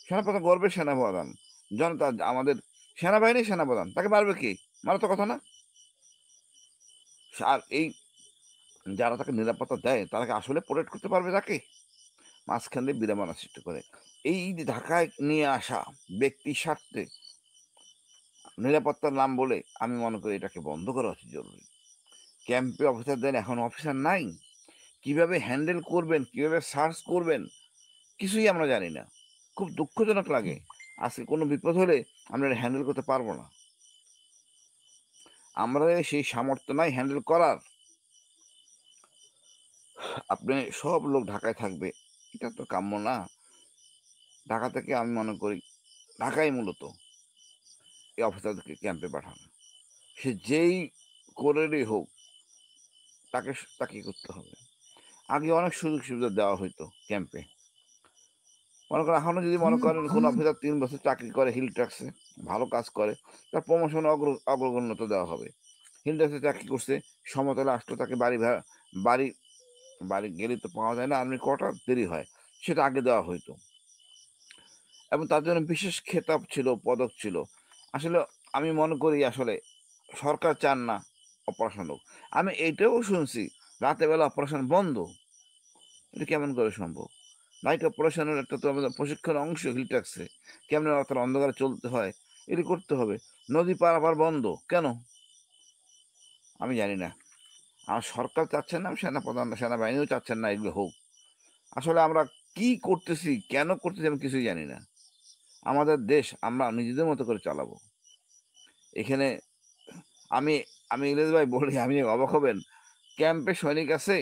সেনাপ্রধান গর্বের সেনাপ্রধান, জনতা আমাদের সেনাবাহিনীর সেনাপ্রধান, তাকে মারবে কি? মারা তো কথা না। আর এই যারা তাকে নিরাপত্তা দেয়, তারা কি আসলে প্রোটেক্ট করতে পারবে তাকে? মাঝখান দিয়ে বিড়ম্বনা সৃষ্টি করে। এই যে ঢাকায় নিয়ে আসা ব্যক্তির স্বার্থে নিরাপত্তার নাম বলে, আমি মনে করি এটাকে বন্ধ করা উচিত জরুরি। ক্যাম্পে অফিসার দেন, এখন অফিসার নাই। কিভাবে হ্যান্ডেল করবেন, কিভাবে সার্চ করবেন, কিছুই আমরা জানি না। খুব দুঃখজনক লাগে। আজকে কোনো বিপদ হলে আমরা হ্যান্ডেল করতে পারবো না। আমরা সেই সামর্থ্য নাই হ্যান্ডেল করার। আপনি সব লোক ঢাকায় থাকবে, এটা তো কাম্য না। ঢাকা থেকে আমি মনে করি ঢাকায় মূলত এই অফিসারদেরকে ক্যাম্পে পাঠানো। সে যেই করেরই হোক, তাকে তাকে করতে হবে। আগে অনেক সুযোগ সুবিধা দেওয়া হইতো ক্যাম্পে। মনে করেন এখনো যদি মনে করেন কোন অফিসার 3 বছর চাকরি করে হিল ট্যাক্সে, ভালো কাজ করে, তার প্রমোশন অগ্রগণ্যতা দেওয়া হবে। হিল ট্যাক্সে চাকরি করছে, সমতলে আসলো, তাকে বাড়ি বাড়ি গেলে তো পাওয়া যায় না, আর্মির কোয়ার্টার দেরি হয়, সেটা আগে দেওয়া হইতো। এবং তার জন্য বিশেষ খেতাব ছিল, পদক ছিল। আসলে আমি মনে করি আসলে সরকার চান না অপারেশন হোক। আমি এইটাও শুনছি রাতের বেলা অপারেশন বন্ধ। এটা কেমন করে সম্ভব? নাইট অপারেশনের একটা তো আমাদের প্রশিক্ষণ অংশ হিট রাখছে। কেমনে রাতের অন্ধকারে চলতে হয়, এটি করতে হবে। নদী পারাপার বন্ধ। কেন? আমি জানি না। আমার সরকার চাচ্ছেন না, সেনাপ্রধান সেনাবাহিনীও চাচ্ছেন না এগুলো হোক। আসলে আমরা কি করতেছি, কেন করতেছি আমি কিছুই জানি না। আমাদের দেশ আমরা নিজেদের মতো করে চালাবো। এখানে আমি আমি ইলিয়াস ভাই বলি, আপনি অবাক হবেন। ক্যাম্পে সৈনিক আছে,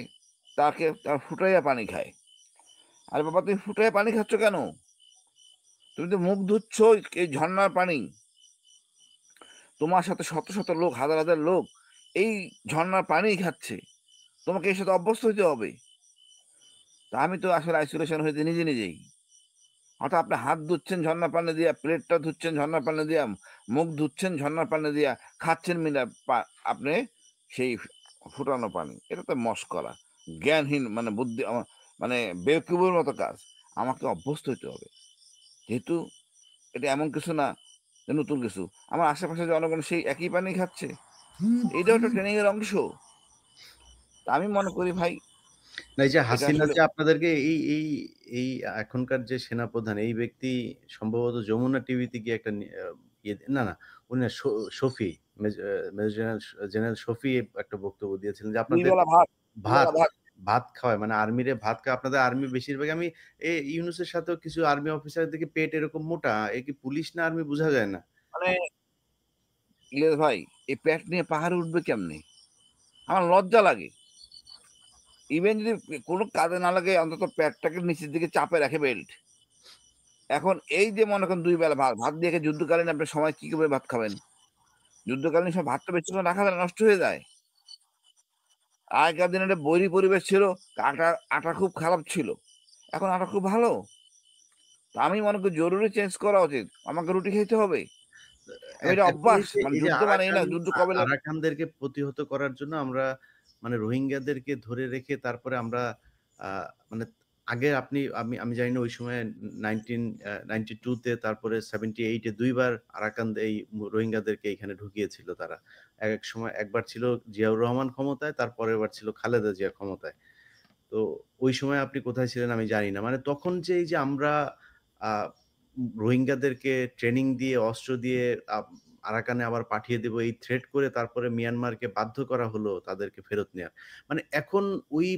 তার ফুটাইয়া পানি খায়। আরে বাবা, তুমি ফুটাইয়া পানি খাচ্ছ কেন? তুমি তো মুখ ধুচ্ছ এই ঝর্ণার পানি। তোমার সাথে শত শত লোক, হাজার হাজার লোক এই ঝর্ণার পানিই খাচ্ছে। তোমাকে এর সাথে অভ্যস্ত হতে হবে। তা আমি তো আসলে আইসোলেশন হয়েছে নিজে নিজেই। অর্থাৎ আপনি হাত ধুচ্ছেন ঝর্ণার পানি দিয়া, প্লেটটা ধুচ্ছেন ঝর্ণার পানি দিয়া, মুখ ধুচ্ছেন ঝর্ণার পানি দিয়া, খাচ্ছেন আপনি সেই ফুটানো পানি। এটা তো মশকরা, জ্ঞানহীন, মানে বুদ্ধি মানে বেকুবের মতো কাজ। আমাকে অভ্যস্ত হতে হবে, যেহেতু এটা এমন কিছু না যে নতুন কিছু। আমার আশেপাশে জনগণ সেই একই পানি খাচ্ছে, এটাও একটা ট্রেনিং এর অংশ। তা আমি মনে করি ভাই, না, এই যে এটা হাসিনা আসলে যে আপনাদেরকে এই এখনকার যে সেনাপ্রধান এই ব্যক্তি সম্ভবত যমুনা টিভিতে গিয়ে একটা না, না, উনি না, শফি মেজর জেনারেল শফি একটা বক্তব্য দিয়েছিলেন যে দুই আপনাদের বেলা ভাত, দুই ভাত বেলা ভাত ভাত খাওয়ায়, মানে আর্মিরে ভাত খাওয়ায়। আপনাদের আর্মি বেশিরভাগ আমি ইউনূসের সাথেও কিছু আর্মি অফিসার দেখি পেট এরকম মোটা। এ কি পুলিশ না আর্মি বুঝা যায় না। মানে ইলিয়াস ভাই, এই পেট নিয়ে পাহাড়ে উঠবে কেমনে? আমার লজ্জা লাগে। ইভেন যদি কোনো কাজে না লাগে, অন্তত পেটটাকে নিচের দিকে চাপে রাখে বেল্ট। এখন এই যে মনে করেন দুই বেলা ভাত, ভাত দিয়ে যুদ্ধকালীন আপনি সময় কি করে ভাত খাবেন? যুদ্ধকালীন সময় ভাতটা বেশিক্ষণ রাখা যায় না, নষ্ট হয়ে যায়। আগেকার দিনে একটা বৈরী পরিবেশ ছিল, আটা আটা খুব খারাপ ছিল, এখন আটা খুব ভালো। তা আমি মনে করি জরুরি চেঞ্জ করা উচিত। আমাকে রুটি খেতে হবে। আমি এটা এখন অভ্যাস, মানে এই যে যুদ্ধ মানে এই না, যুদ্ধ কবে আরাকানদেরকে প্রতিহত করার জন্য আমরা মানে রোহিঙ্গাদেরকে ধরে রেখে তারপরে আমরা মানে আগে আমি আমি জানি না ওই সময় 1992 তে, তারপরে 78 এ 2 বার আরাকান এই রোহিঙ্গাদেরকে এখানে ঢুকিয়েছিল তারা। এক সময় একবার ছিল জিয়াউর রহমান ক্ষমতায়, তারপরের বার ছিল খালেদা জিয়া ক্ষমতায়। তো ওই সময় আপনি কোথায় ছিলেন আমি জানি না। মানে তখন যে এই যে আমরা আ রোহিঙ্গাদেরকে ট্রেনিং দিয়ে, অস্ত্র দিয়ে আরাকানে আবার পাঠিয়ে দেব এই থ্রেট করে তারপরে মিয়ানমারকে বাধ্য করা হলো তাদেরকে ফেরত নেয়ার। মানে এখন ওই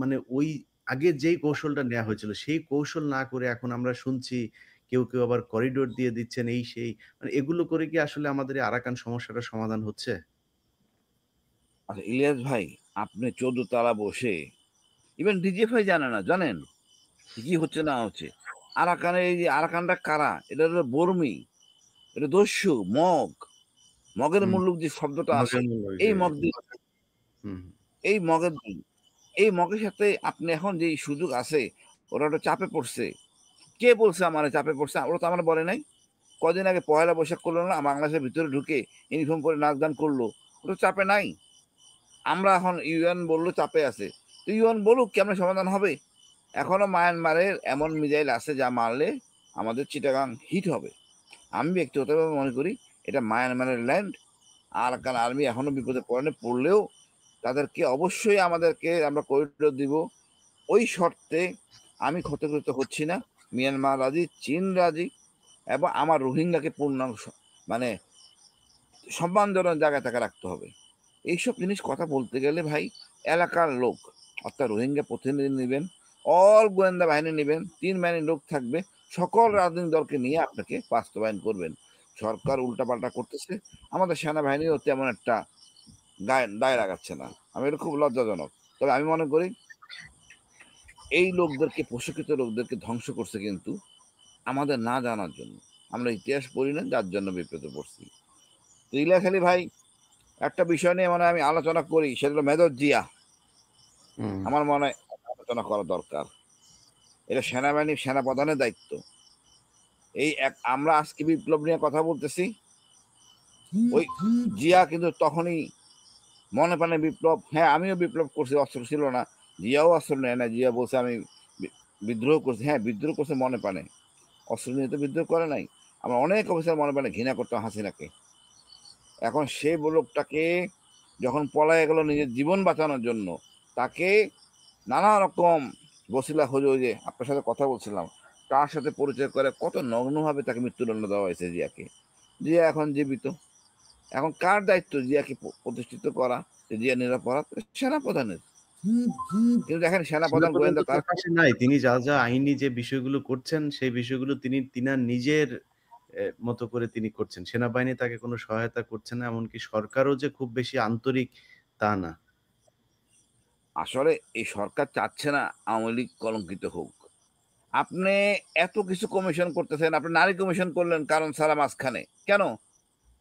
মানে ওই আগে যেই কৌশলটা নেয়া হয়েছিল সেই কৌশল না করে এখন আমরা শুনছি কেউ আবার করিডোর দিয়ে দিচ্ছেন এই সেই। মানে এগুলো করে কি আসলে আমাদের এই আরাকান সমস্যাটার সমাধান হচ্ছে? আচ্ছা ইলিয়াস ভাই, আপনি 14 তালা বসে ইভেন ডিজিএফআই জানে না, জানেন কি হচ্ছে না হচ্ছে। আরাকানের এই যে আরাকানটা কারা? এটা হলো বর্মী, এটা দস্যু, মগের হুম, মুল্লুক যে শব্দটা আসে, মগের মূল্য এই যে মগ দিয়ে, হুম, এই মগের দিন, এই মগের সাথে আপনি এখন যে সুযোগ আছে, ওরা ওটা চাপে পড়ছে। কে বলছে আমার চাপে পড়ছে? ওরা তো আমার বলে নাই। কদিন আগে পয়লা বৈশাখ করলো না, বাংলাদেশের ভিতরে ঢুকে ইউনিফর্ম পরে নাচ গান করলো, ওটা চাপে নাই। আমরা এখন ইউএন বললো চাপে আছে, তো ইউএন বলুক, কেমন সমাধান হবে? এখনো মায়ানমারের এমন মিসাইল আছে যা মারলে আমাদের চিটাগাং হিট হবে। আমি ব্যক্তিগতভাবে মনে করি এটা মায়ানমারের ল্যান্ড। আরাকান আর্মি এখনো বিপদে পড়লেও তাদেরকে অবশ্যই আমাদেরকে আমরা করিডোর দিব। ওই শর্তে আমি ক্ষতিগ্রস্ত হচ্ছি না, মিয়ানমার রাজি, চীন রাজি, এবং আমার রোহিঙ্গাকে মানে সম্মানজনক জায়গায় তাকে রাখতে হবে। এইসব জিনিস কথা বলতে গেলে ভাই, এলাকার লোক, অর্থাৎ রোহিঙ্গা প্রতিনিধি নেবেন, অল গোয়েন্দা বাহিনী নেবেন, 3 বাহিনীর লোক থাকবে, সকল রাজনৈতিক দলকে নিয়ে আপনাকে বাস্তবায়ন করবেন। সরকার উল্টাপাল্টা করতেছে, আমাদের সেনাবাহিনীও তেমন একটা দায় লাগাচ্ছে না। আমি এটা খুব লজ্জাজনক। তবে আমি মনে করি এই লোকদেরকে, প্রশিক্ষিত লোকদেরকে ধ্বংস করছে কিন্তু আমাদের না জানার জন্য। আমরা ইতিহাস পড়ি না, যার জন্য বিপদে পড়ছি। তো ইলাখালী ভাই, একটা বিষয় নিয়ে আমি আলোচনা করি, সেটা হলো মেজর জিয়া। হুম। আমার মনে হয় আলোচনা করা দরকার। এটা সেনাবাহিনী, সেনাপ্রধানের দায়িত্ব। আমরা আজকে বিপ্লব নিয়ে কথা বলতেছি, ওই জিয়া কিন্তু তখনই মনে প্রাণে বিপ্লব, হ্যাঁ আমিও বিপ্লব করছি, অস্ত্র ছিল না, জিয়াও অস্ত্র নেয় না। জিয়া বলছে আমি বিদ্রোহ করছি, হ্যাঁ বিদ্রোহ করছে মনে প্রাণে, অস্ত্র নিয়ে তো বিদ্রোহ করে নাই। আমরা অনেক অফিসার মনে প্রাণে ঘৃণা করতাম হাসিনাকে। এখন সে লোকটাকে যখন পলায়ে গেল নিজের জীবন বাঁচানোর জন্য, তাকে নানা রকম বসিলা হজে যে আপনার সাথে কথা বলছিলাম, তার সাথে পরিচয় করে কত নগ্নভাবে তাকে মৃত্যুদণ্ড দেওয়া হয়েছে জিয়াকে। জিয়া এখন জীবিত। এখন কার দায়িত্ব জিয়াকে প্রতিষ্ঠিত করা, যে জিয়া নিরাপরাধ? সেনাপ্রধানের। কিন্তু দেখেন সেনাপ্রধান সেনাপ্রধান গোয়েন্দা তো তার তার পাশে নাই। তিনি যা আইনি যে বিষয়গুলো করছেন, সেই বিষয়গুলো তিনি তিনার নিজের মতো করে তিনি করছেন। সেনাবাহিনী তাকে কোনো সহায়তা করছে না। এমনকি সরকারও যে খুব বেশি আন্তরিক তা না। আসলে এই সরকার চাচ্ছে না আওয়ামী লীগ কলঙ্কিত হোক। আপনি এত কিছু কমিশন করতেছেন, আপনি নারী কমিশন করলেন কারণ ছাড়া মাঝখানে কেন?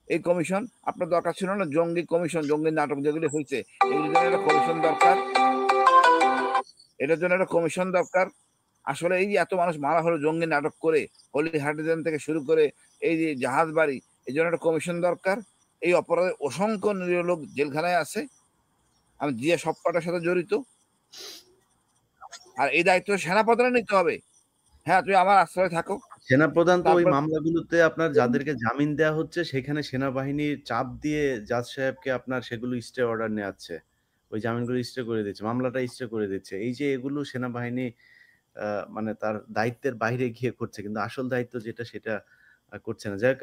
এই কমিশন আপনার দরকার ছিল না? জঙ্গি কমিশন, জঙ্গি নাটক যেগুলি হয়েছে, এগুলির জন্য একটা কমিশন দরকার। এটার জন্য একটা কমিশন দরকার। আসলে এই যে এত মানুষ মারা হলো জঙ্গি নাটক করে, হলি হার্টিজান থেকে শুরু করে এই যে জাহাজ বাড়ি, এই জন্য একটা কমিশন দরকার। এই অপরাধে অসংখ্য নিরীহ লোক জেলখানায় আছে। আমি জিয়া সব কটার সাথে জড়িত। আর এই দায়িত্ব সেনাপ্রধানের নিতে হবে। হ্যাঁ, তুই আমার আশ্রয় থাকো। সেনাপ্রধান তো ওই তারপর মামলাগুলোতে আপনার যাদেরকে জামিন দেয়া হচ্ছে, সেখানে সেনাবাহিনীর চাপ দিয়ে জাজ সাহেবকে আপনার সেগুলো স্টে অর্ডার নেয়াচ্ছে। ওই জামিনগুলো স্টে করে দিচ্ছে। মামলাটা স্টে করে দিচ্ছে। এই যে এগুলো সেনাবাহিনী আ মানে তার দায়িত্বের বাইরে গিয়ে করছে। কিন্তু আসল দায়িত্ব যেটা সেটা করছে না। যাই হোক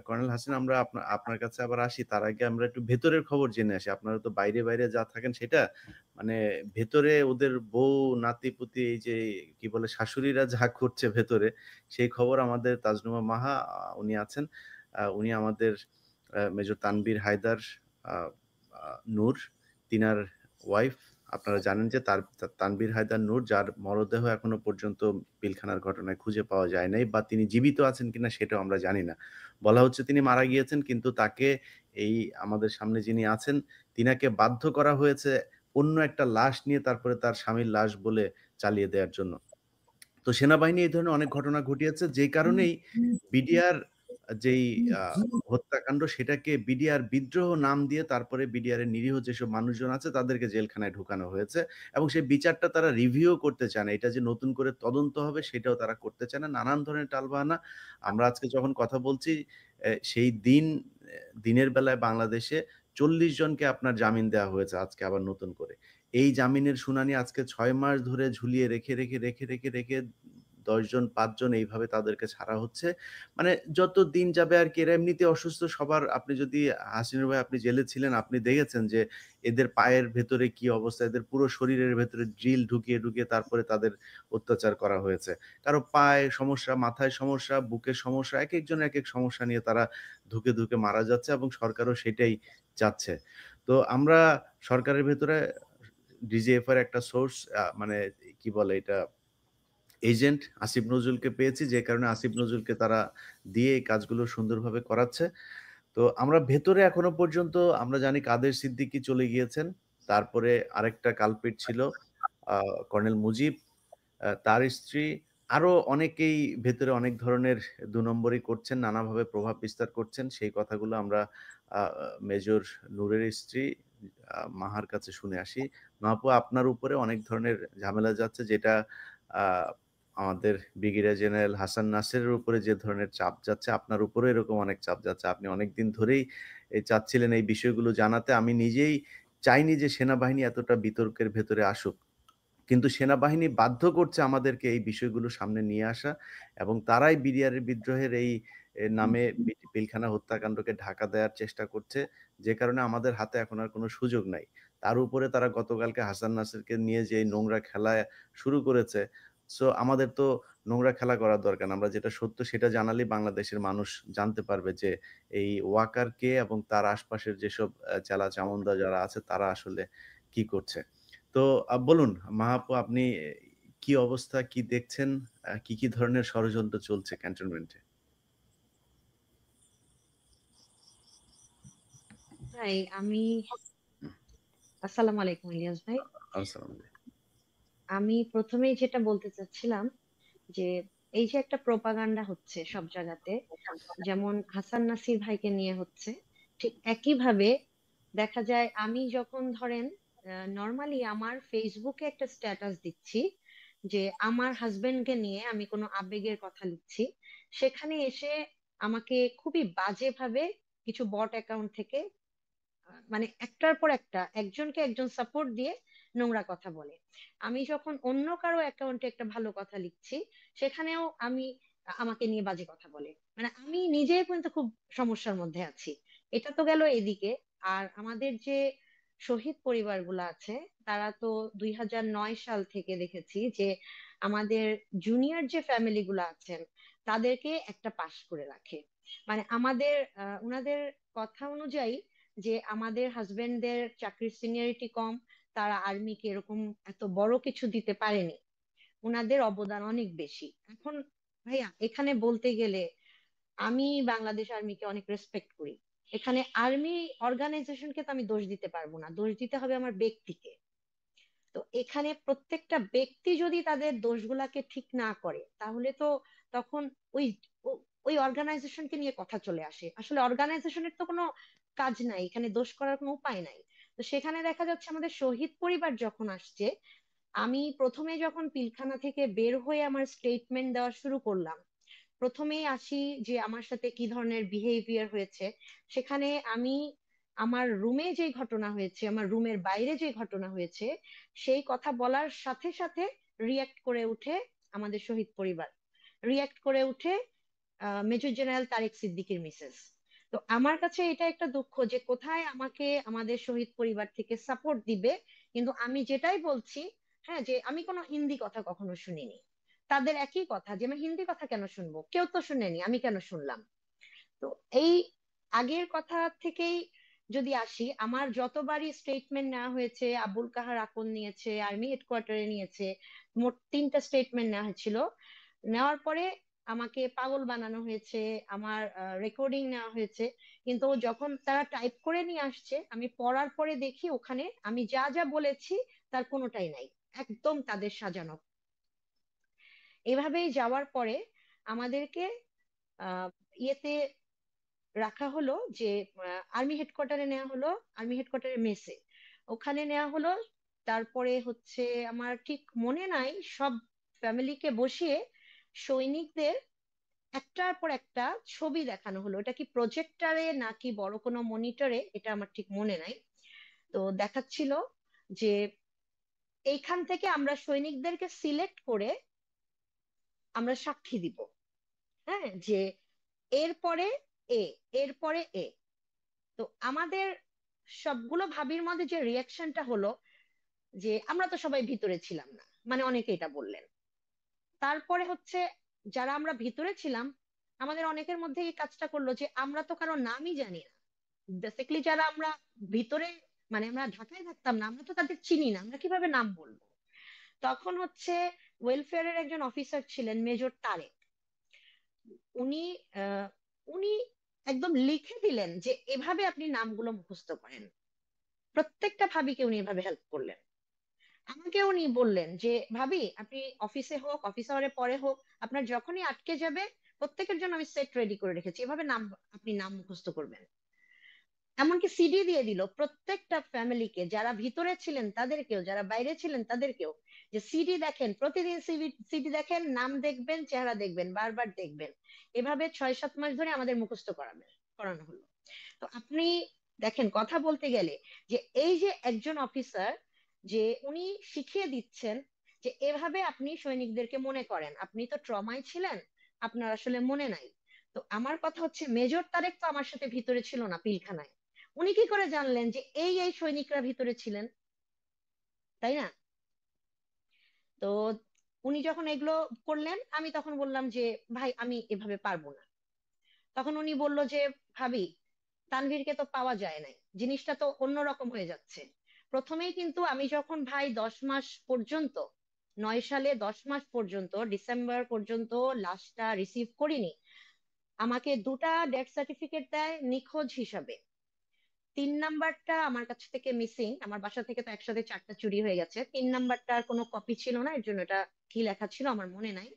কর্নেল হাসিন, আমরা আপনার কাছে আবার আসি। তার আগে আমরা একটু ভেতরের খবর জেনে আসি। আপনারা তো বাইরে যা থাকেন সেটা। মানে ভেতরে ওদের বউ, নাতি-পুতি এই যে কি বলে শাশুড়িরা যা করছে ভেতরে, সেই খবর আমাদের তাজনুমা মাহা উনি আছেন। উনি আমাদের মেজর তানভীর হায়দার আ আ নূর, তিনার ওয়াইফ। আপনারা জানেন যে তানভীর হায়দার নূর, যার মরদেহ এখনো পর্যন্ত পিলখানার ঘটনায় খুঁজে পাওয়া যায় নাই, বা তিনি জীবিত আছেন কিনা সেটাও আমরা জানি না। বলা হচ্ছে তিনি মারা গিয়েছেন, কিন্তু তাকে এই আমাদের সামনে যিনি আছেন, তিনাকে বাধ্য করা হয়েছে অন্য একটা লাশ নিয়ে তারপরে তার স্বামীর লাশ বলে চালিয়ে দেওয়ার জন্য। তো সেনাবাহিনী এই ধরনের অনেক ঘটনা ঘটিয়েছে, যেই কারণেই বিডিআর যেই আ হত্যাকাণ্ড, সেটাকে বিডিআর বিদ্রোহ নাম দিয়ে তারপরে বিডিআর এর নিরীহ যেসব মানুষজন আছে তাদেরকে জেলখানায় ঢুকানো হয়েছে, এবং সেই বিচারটা তারা রিভিউ করতে চায় না। এটা যে নতুন করে তদন্ত হবে সেটাও তারা করতে চায় না। নানান ধরনের টালবাহানা। আমরা আজকে যখন কথা বলছি, সেই দিনের বেলায় বাংলাদেশে ৪০ জনকে আপনার জামিন দেওয়া হয়েছে আজকে আবার নতুন করে। এই জামিনের শুনানি আজকে ৬ মাস ধরে ঝুলিয়ে রেখে ১০ জন ৫ জন এইভাবে তাদেরকে ছাড়া হচ্ছে। মানে যত দিন যাবে আরকি, এরা এমনিতে অসুস্থ সবার। আপনি যদি হাসিনুর ভাই, আপনি জেলে ছিলেন, আপনি দেখেছেন যে এদের পায়ের ভেতরে কি অবস্থা, এদের পুরো শরীরের ভেতরে ড্রিল ঢুকিয়ে তারপরে তাদের অত্যাচার করা হয়েছে। কারো পায়ে সমস্যা, মাথায় সমস্যা, বুকের সমস্যা, একেকজন একেক সমস্যা নিয়ে তারা ধুকে মারা যাচ্ছে, এবং সরকারও সেটাই চাচ্ছে। তো আমরা সরকারের ভেতরে ডিজিএফ এর একটা সোর্স, মানে কি বলে এটা, এজেন্ট আসিফ নজরুলকে পেয়েছি, যে কারণে আসিফ নজরুলকে তারা দিয়ে এই কাজগুলো সুন্দরভাবে করাচ্ছে। তো আমরা ভেতরে এখনো পর্যন্ত আমরা জানি কাদের সিদ্দিকী চলে গিয়েছেন। তারপরে আরেকটা কালপ্রিট ছিল কর্নেল মুজিব, তার স্ত্রী, আরো অনেকেই ভেতরে অনেক ধরনের ২ নম্বরি করছেন, নানাভাবে প্রভাব বিস্তার করছেন। সেই কথাগুলো আমরা আ মেজর নূরের স্ত্রী মাহার কাছে শুনে আসি। মা আপু, আপনার উপরে অনেক ধরনের ঝামেলা যাচ্ছে, যেটা আ আমাদের ব্রিগেডিয়ার জেনারেল হাসান নাসেরের উপরে যে ধরনের চাপ যাচ্ছে, আপনার উপরেও এরকম অনেক চাপ যাচ্ছে। আপনি অনেকদিন ধরেই চাচ্ছিলেন এই বিষয়গুলো জানাতে। আমি নিজেই চাইনি যে সেনাবাহিনী এতটা বিতর্কের ভেতরে আসুক। কিন্তু সেনাবাহিনী বাধ্য করছে আমাদেরকে এই বিষয়গুলো সামনে নিয়ে আসা, এবং তারাই বিডিআর বিদ্রোহের এই নামে পিলখানা হত্যাকাণ্ডকে ঢাকা দেওয়ার চেষ্টা করছে, যে কারণে আমাদের হাতে এখন আর কোনো সুযোগ নাই। তার উপরে তারা গতকালকে হাসান নাসেরকে নিয়ে যে এই নোংরা খেলা শুরু করেছে, সো আমাদের তো নোংরা খেলা করার দরকার না। আমরা যেটা সত্য সেটা জানালেই বাংলাদেশের মানুষ জানতে পারবে যে এই ওয়াকার কে, এবং তার আশপাশের যেসব চেলা-চামুন্ডা যারা আছে তারা আসলে কি করছে। তো বলুন মাহাপু, আপনি কি অবস্থা, কি দেখছেন? কি ধরনের ষড়যন্ত্র চলছে ক্যান্টনমেন্টে? হাই, আসসালামু আলাইকুম ইলিয়াস ভাই। আসসালামু আলাইকুম। আমি প্রথমেই যেটা বলতে চাচ্ছিলাম যে এই যে একটা প্রোপাগান্ডা হচ্ছে সব জায়গাতে, যেমন হাসান নাসির ভাইকে নিয়ে হচ্ছে, ঠিক একইভাবে দেখা যায় আমি যখন ধরেন নর্মালি আমার ফেসবুকে একটা স্ট্যাটাস দিচ্ছি যে আমার হাজবেন্ডকে নিয়ে আমি কোনো আবেগের কথা লিখছি, সেখানে এসে আমাকে খুবই বাজেভাবে কিছু বট অ্যাকাউন্ট থেকে মানে একটার পর একটা একজনকে একজন সাপোর্ট দিয়ে নোংরা কথা বলে। আমি যখন অন্য কারো অ্যাকাউন্টে একটা ভালো কথা লিখছি, সেখানেও আমাকে নিয়ে বাজে কথা বলে। মানে আমি নিজেই কিন্তু খুব সমস্যার মধ্যে আছি। এটা তো গেল এদিকে। আর আমাদের যে শহীদ পরিবারগুলো আছে, তারা তো 2009 সাল থেকে দেখেছি যে আমাদের জুনিয়র যে ফ্যামিলি গুলো আছেন তাদেরকে একটা পাশ করে রাখে। মানে আমাদের ওনাদের কথা অনুযায়ী যে আমাদের হাজবেন্ডদের চাকরির সিনিয়রিটি কম, তারা আর্মিকে এরকম এত বড় কিছু দিতে পারেনি, ওনাদের অবদান অনেক বেশি। এখন ভাইয়া এখানে বলতে গেলে আমি বাংলাদেশ আর্মিকে অনেক রেসপেক্ট করি। এখানে আর্মি অর্গানাইজেশনকে তো আমি দোষ দিতে পারবো না, দোষ দিতে হবে আমার ব্যক্তিকে। তো এখানে প্রত্যেকটা ব্যক্তি যদি তাদের দোষগুলাকে ঠিক না করে, তাহলে তো তখন ওই ওই অর্গানাইজেশনকে নিয়ে কথা চলে আসে। আসলে অর্গানাইজেশনের তো কোনো কাজ নাই, এখানে দোষ করার কোনো উপায় নাই। তো সেখানে দেখা যাচ্ছে আমাদের শহীদ পরিবার যখন আসছে, আমি প্রথমে যখন পিলখানা থেকে বের হয়ে আমার স্টেটমেন্ট দেওয়া শুরু করলাম, প্রথমেই আসি যে আমার সাথে কি ধরনের বিহেভিয়ার হয়েছে। সেখানে আমি আমার রুমে যে ঘটনা হয়েছে, আমার রুমের বাইরে যে ঘটনা হয়েছে, সেই কথা বলার সাথে সাথে রিয়াক্ট করে উঠে আমাদের শহীদ পরিবার, রিয়াক্ট করে উঠে মেজর জেনারেল তারেক সিদ্দিকীর মিসেস। তো আমার কাছে এটা একটা দুঃখ যে কোথায় আমাকে আমাদের শহীদ পরিবার থেকে সাপোর্ট দিবে, কিন্তু আমি যেটাই বলছি, হ্যাঁ, যে আমি কোনো হিন্দি কথা কখনো শুনিনি। তাদের একই কথা যে আমি হিন্দি কথা কেন শুনবো, কেউ তো শুনেনি, আমি কেন শুনলাম। তো এই আগের কথা থেকেই যদি আসি, আমার যতবারই স্টেটমেন্ট নেওয়া হয়েছে, আবুল কাহার আকন নিয়েছে, আর্মি হেডকোয়ার্টারে নিয়েছে, মোট 3টা স্টেটমেন্ট নেওয়া হয়েছিল। নেওয়ার পরে আমাকে পাগল বানানো হয়েছে, আমার রেকর্ডিং নেওয়া হয়েছে। কিন্তু যখন তারা টাইপ করে নিয়ে আসছে, আমি পড়ার পরে দেখি ওখানে আমি যা যা বলেছি তার কোনোটাই নাই, একদম তাদের সাজানো। এভাবেই যাওয়ার পরে আমাদেরকে আহ ইয়েতে রাখা হলো, যে আর্মি হেডকোয়ার্টারে নেওয়া হলো, আর্মি হেডকোয়ার্টারে মেসে ওখানে নেওয়া হলো। তারপরে হচ্ছে আমার ঠিক মনে নাই, সব ফ্যামিলিকে বসিয়ে সৈনিকদের একটার পর একটা ছবি দেখানো হলো। এটা কি প্রজেক্টরে নাকি বড় কোনো মনিটরে, এটা আমার ঠিক মনে নাই। তো দেখাচ্ছিল যে এইখান থেকে আমরা সৈনিকদেরকে সিলেক্ট করে আমরা সাক্ষী দিব। হ্যাঁ, যে এরপরে এ, এরপরে এ। তো আমাদের সবগুলো ভাবির মধ্যে যে রিয়াকশনটা হলো, যে আমরা তো সবাই ভিতরে ছিলাম না, মানে অনেকে এটা বললেন। তারপরে হচ্ছে যারা আমরা ভিতরে ছিলাম, আমাদের অনেকের মধ্যে এই কাজটা করলো যে আমরা তো কারো নামই জানি না। বেসিক্যালি যারা আমরা ভিতরে, মানে আমরা ঢাকায় থাকতাম না, আমরা তো তাদের চিনি না, আমরা কিভাবে নাম বলবো। তখন হচ্ছে ওয়েলফেয়ারের একজন অফিসার ছিলেন মেজর তারেক। উনি আহ উনি একদম লিখে দিলেন যে এভাবে আপনি নামগুলো মুখস্থ করেন। প্রত্যেকটা ভাবিকে উনি এভাবে হেল্প করলেন। আমাকে উনি বললেন যে ভাবি, আপনি অফিসে হোক, অফিস আওয়ারে পরে হোক, আপনার যখনই আটকে যাবে, প্রত্যেকের জন্য আমি সেট রেডি করে রেখেছি, এভাবে আপনি নাম মুখস্থ করবেন। এমনকি সিডি দিয়ে দিল প্রত্যেকটা ফ্যামিলিকে, যারা ভিতরে ছিলেন তাদেরকেও, যারা বাইরে ছিলেন তাদেরকেও, যে সিডি দেখেন, প্রতিদিন সিডি দেখেন, নাম দেখবেন, চেহারা দেখবেন, বারবার দেখবেন। এভাবে 6-7 মাস ধরে আমাদের মুখস্থ করানো হলো। তো আপনি দেখেন, কথা বলতে গেলে যে এই যে একজন অফিসার, যে উনি শিখিয়ে দিচ্ছেন যে এভাবে আপনি সৈনিকদেরকে মনে করেন, আপনি তো ট্রমায় ছিলেন, আপনার আসলে মনে নাই। তো আমার কথা হচ্ছে মেজর তারেক তো আমার সাথে ভিতরে ছিল না পিলখানায়, উনি কি করে জানলেন যে এই এই সৈনিকরা ভিতরে ছিলেন, তাই না? তো উনি যখন এগুলো করলেন, আমি তখন বললাম যে ভাই আমি এভাবে পারবো না। তখন উনি বলল যে ভাবি, তানভীরকে তো পাওয়া যায় নাই, জিনিসটা তো অন্যরকম হয়ে যাচ্ছে। প্রথমেই কিন্তু আমি যখন ভাই 10 মাস পর্যন্ত, 9 সালে 10 মাস পর্যন্ত ডিসেম্বর পর্যন্ত লাশটা রিসিভ করিনি, আমাকে 2টা ডেথ সার্টিফিকেট দেয় নিখোঁজ হিসাবে। 3 নাম্বারটা আমার কাছ থেকে মিসিং, আমার বাসা থেকে তো একসাথে 4টা চুরি হয়ে গেছে, 3 নাম্বারটার কোনো কপি ছিল না, এর জন্য এটা কি লেখা ছিল আমার মনে নাই।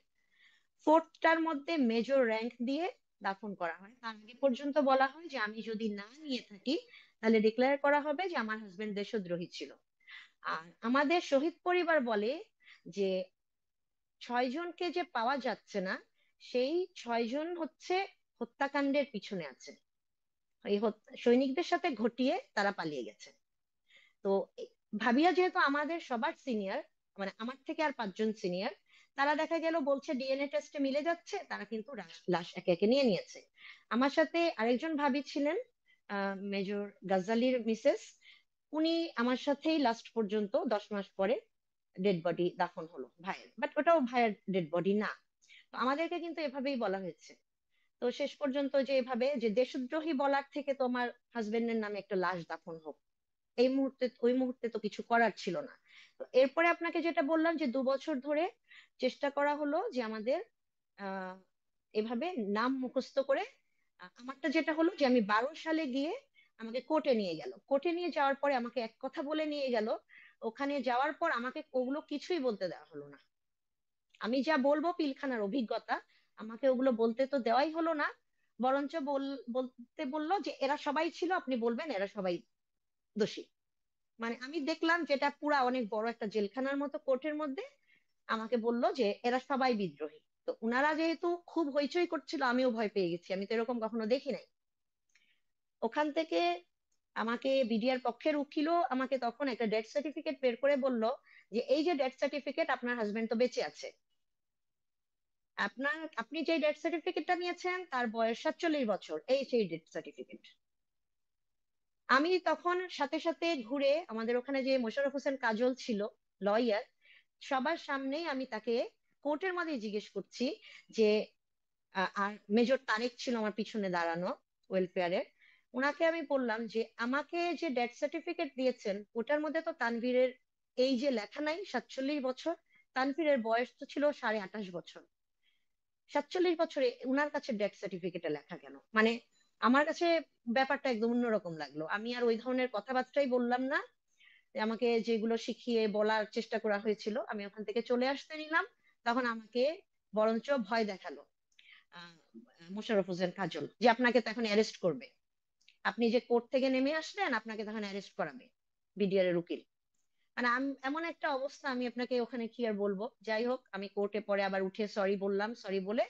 4টার মধ্যে মেজর র্যাঙ্ক দিয়ে দাফন করা হয়। তার আগে পর্যন্ত বলা হয় যে আমি যদি না নিয়ে থাকি, তাহলে ডিক্লেয়ার করা হবে যে আমার হাজবেন্ড দেশদ্রোহী ছিল। আর আমাদের শহীদ পরিবার বলে যে 6জনকে যে পাওয়া যাচ্ছে না, সেই 6জন হচ্ছে হত্যাকাণ্ডের পিছনে আছে। সৈনিকদের সাথে ঘটিয়ে তারা পালিয়ে গেছে। তো ভাবিয়া যেহেতু আমাদের সবার সিনিয়র, মানে আমার থেকে আর 5 জন সিনিয়র, তারা দেখা গেল বলছে ডিএনএ টেস্টে মিলে যাচ্ছে, তারা কিন্তু লাশ একে একে নিয়ে নিয়েছে। আমার সাথে আরেকজন ভাবি ছিলেন, মেজর গাজ্জালির মিসেস, উনি আমার সাথেই লাস্ট পর্যন্ত 10 মাস পরে ডেড বডি দাফন হলো ভাইয়ের, বাট ওটাও ভাইয়ের ডেড বডি না। তো আমাদেরকে কিন্তু এভাবেই বলা হয়েছে। তো শেষ পর্যন্ত যে এভাবে যে দেশদ্রোহী বলার থেকে তোমার হাজবেন্ডের নামে একটা লাশ দাফন হোক, ওই মুহূর্তে তো কিছু করার ছিল না। তো এরপরে আপনাকে যেটা বললাম যে 2 বছর ধরে চেষ্টা করা হলো যে আমাদের আহ এভাবে নাম মুখস্থ করে, আমারটা যেটা হলো যে আমি 12 সালে গিয়ে আমাকে কোর্টে নিয়ে গেল। কোর্টে নিয়ে যাওয়ার পরে আমাকে এক কথা বলে নিয়ে গেল। ওখানে যাওয়ার পর আমাকে ওগুলো কিছুই বলতে দেওয়া হলো না। আমি যা বলবো পিলখানার অভিজ্ঞতা, আমাকে ওগুলো বলতে তো দেওয়াই হলো না, বরঞ্চ বলতে বললো যে এরা সবাই ছিল, আপনি বলবেন এরা সবাই দোষী। মানে আমি দেখলাম যেটা পুরা অনেক বড় একটা জেলখানার মতো কোর্টের মধ্যে আমাকে বললো যে এরা সবাই বিদ্রোহী। তো উনারা যেহেতু খুব হইচই করছিল, আমিও ভয় পেয়ে গেছি, আমি তো এরকম কখনো দেখি নাই। ওখান থেকে আমাকে বিডিআর পক্ষের উকিলও আমাকে তখন একটা ডেথ সার্টিফিকেট বের করে বলল যে এই যে ডেথ সার্টিফিকেট, আপনার হাজবেন্ড তো বেঁচে আছে, আপনি যে ডেথ সার্টিফিকেটটা নিয়েছেন তার বয়স 47 বছর, এই সেই ডেথ সার্টিফিকেট। আমি তখন সাথে সাথে ঘুরে আমাদের ওখানে যে মোশাররফ হোসেন কাজল ছিল লয়ার, সবার সামনেই আমি তাকে কোর্টের মধ্যে জিজ্ঞেস করছি যে আর মেজর তারেক ছিল আমার পিছনে দাঁড়ানো ওয়েলফেয়ারের, ওনাকে আমি বললাম যে আমাকে যে ডেথ সার্টিফিকেট দিয়েছেন ওটার মধ্যে তো তানভীরের এই যে লেখা নাই 47 বছর, তানভীরের বয়স তো ছিল 28.5 বছর। 47 বছরে উনার কাছে ডেথ সার্টিফিকেটে লেখা কেন? মানে আমার কাছে ব্যাপারটা একদম অন্যরকম লাগলো। আমি আর ওই ধরনের কথাবার্তাই বললাম না। আমাকে যেগুলো শিখিয়ে বলার চেষ্টা করা হয়েছিল আমি ওখান থেকে চলে আসতে নিলাম। তখন আমাকে বরঞ্চ ভয় দেখালো আহ মোশাররফ হোসেন কাজল, যে আপনাকে তো এখন অ্যারেস্ট করবে, আপনি যে কোর্ট থেকে নেমে আসলেন আপনাকে তখন অ্যারেস্ট করাবে বিডিআর এর উকিল। মানে এমন একটা অবস্থা, আমি আপনাকে ওখানে কি আর বলবো। যাই হোক, আমি কোর্টে পরে আবার উঠে সরি বললাম, সরি বলে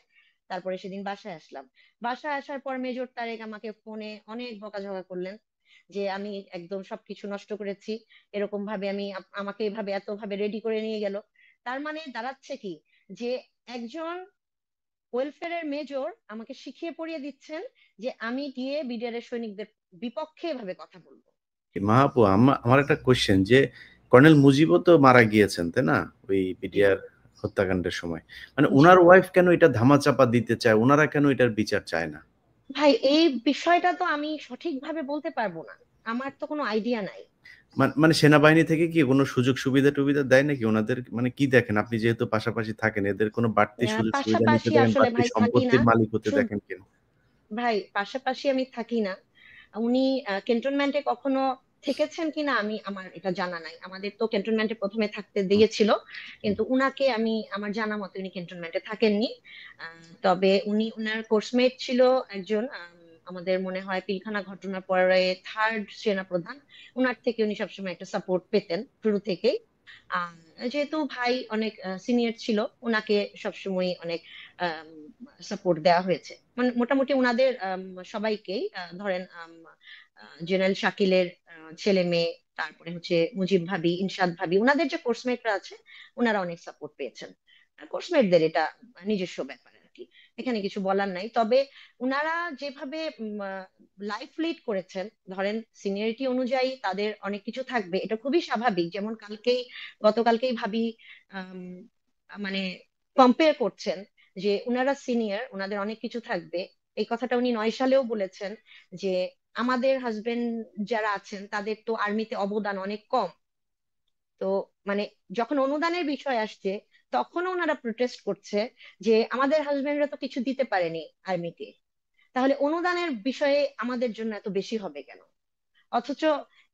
তারপরে সেদিন বাসায় আসলাম। বাসায় আসার পর মেজর তারেক আমাকে ফোনে অনেক বকাঝকা করলেন যে আমি একদম সবকিছু নষ্ট করেছি, এরকম ভাবে আমাকে এভাবে এত ভাবে রেডি করে নিয়ে গেল। তার মানে দাঁড়াচ্ছে কি, যে একজন ওয়েলফেয়ারের মেজর আমাকে শিখিয়ে পড়িয়ে দিচ্ছেন যে আমি গিয়ে বিডিআর এর সৈনিকদের বিপক্ষে এভাবে কথা বলবো। মাহাপু, আমার একটা কোশ্চেন, যে কর্নেল মুজিবও তো মারা গিয়েছেন তাই না ওই জি বিডিআর হত্যাকাণ্ডের সময়, মানে জি ওনার ওয়াইফ কেন এটা ধামাচাপা দিতে চায়, ওনারা কেন এটার বিচার চায় না? ভাই, এই বিষয়টা তো আমি সঠিকভাবে বলতে পারবো না, আমার তো কোনো আইডিয়া নাই। মানে সেনাবাহিনী থেকে কি কোনো সুযোগ সুবিধা টুবিধা দেয় নাকি ওনাদের? মানে কি দেখেন আপনি, যেহেতু পাশাপাশি থাকেন, এদের কোনো বাড়তি সুযোগ সুবিধা নিতে পাশাপাশি দেখেন, আসলে বাড়তি ভাই থাকি না। সম্পত্তির মালিক হতে শুন দেখেন কিনা? ভাই, পাশাপাশি আমি থাকি না। উনি ক্যান্টনমেন্টে কখনো থেকেছেন কিনা আমার এটা জানা নাই। আমাদের তো ক্যান্টনমেন্টে প্রথমে থাকতে হুম, দিয়েছিল, হুম। কিন্তু উনাকে আমার জানা মতে উনি ক্যান্টনমেন্টে থাকেননি। তবে উনার কোর্সমেট ছিল একজন, আমাদের মনে হয় পিলখানা ঘটনার পরে 3rd সেনাপ্রধান, উনার থেকে উনি সবসময় একটা সাপোর্ট পেতেন শুরু থেকেই। আহ যেহেতু ভাই অনেক সিনিয়র ছিল, উনাকে সবসময় অনেক সাপোর্ট দেওয়া হয়েছে। মানে মোটামুটি উনাদের সবাইকেই ধরেন জেনারেল শাকিলের ছেলে মেয়ে, তারপরে হচ্ছে মুজিব ভাবি, ইনশাদ ভাবি, উনাদের যে কোর্সমেটরা আছে উনারা অনেক সাপোর্ট পেয়েছেন। কোর্সমেটদের এটা নিজস্ব ব্যাপার আর কি, এখানে কিছু বলার নাই। তবে উনারা যেভাবে লাইফ লিড করেছেন, ধরেন সিনিয়রিটি অনুযায়ী তাদের অনেক কিছু থাকবে, এটা খুবই স্বাভাবিক। যেমন গতকালকেই ভাবি আম, মানে কম্পেয়ার করছেন যে উনারা সিনিয়র, উনাদের অনেক কিছু থাকবে। এই কথাটা উনি 9 সালেও বলেছেন যে আমাদের হাজবেন্ড যারা আছেন তাদের তো আর্মিতে অবদান অনেক কম। তো মানে যখন অনুদানের বিষয় আসছে তখনও ওনারা প্রোটেস্ট করছে যে আমাদের হাজবেন্ডরা তো কিছু দিতে পারেনি আর্মিকে, তাহলে অনুদানের বিষয়ে আমাদের জন্য এত বেশি হবে কেন? অথচ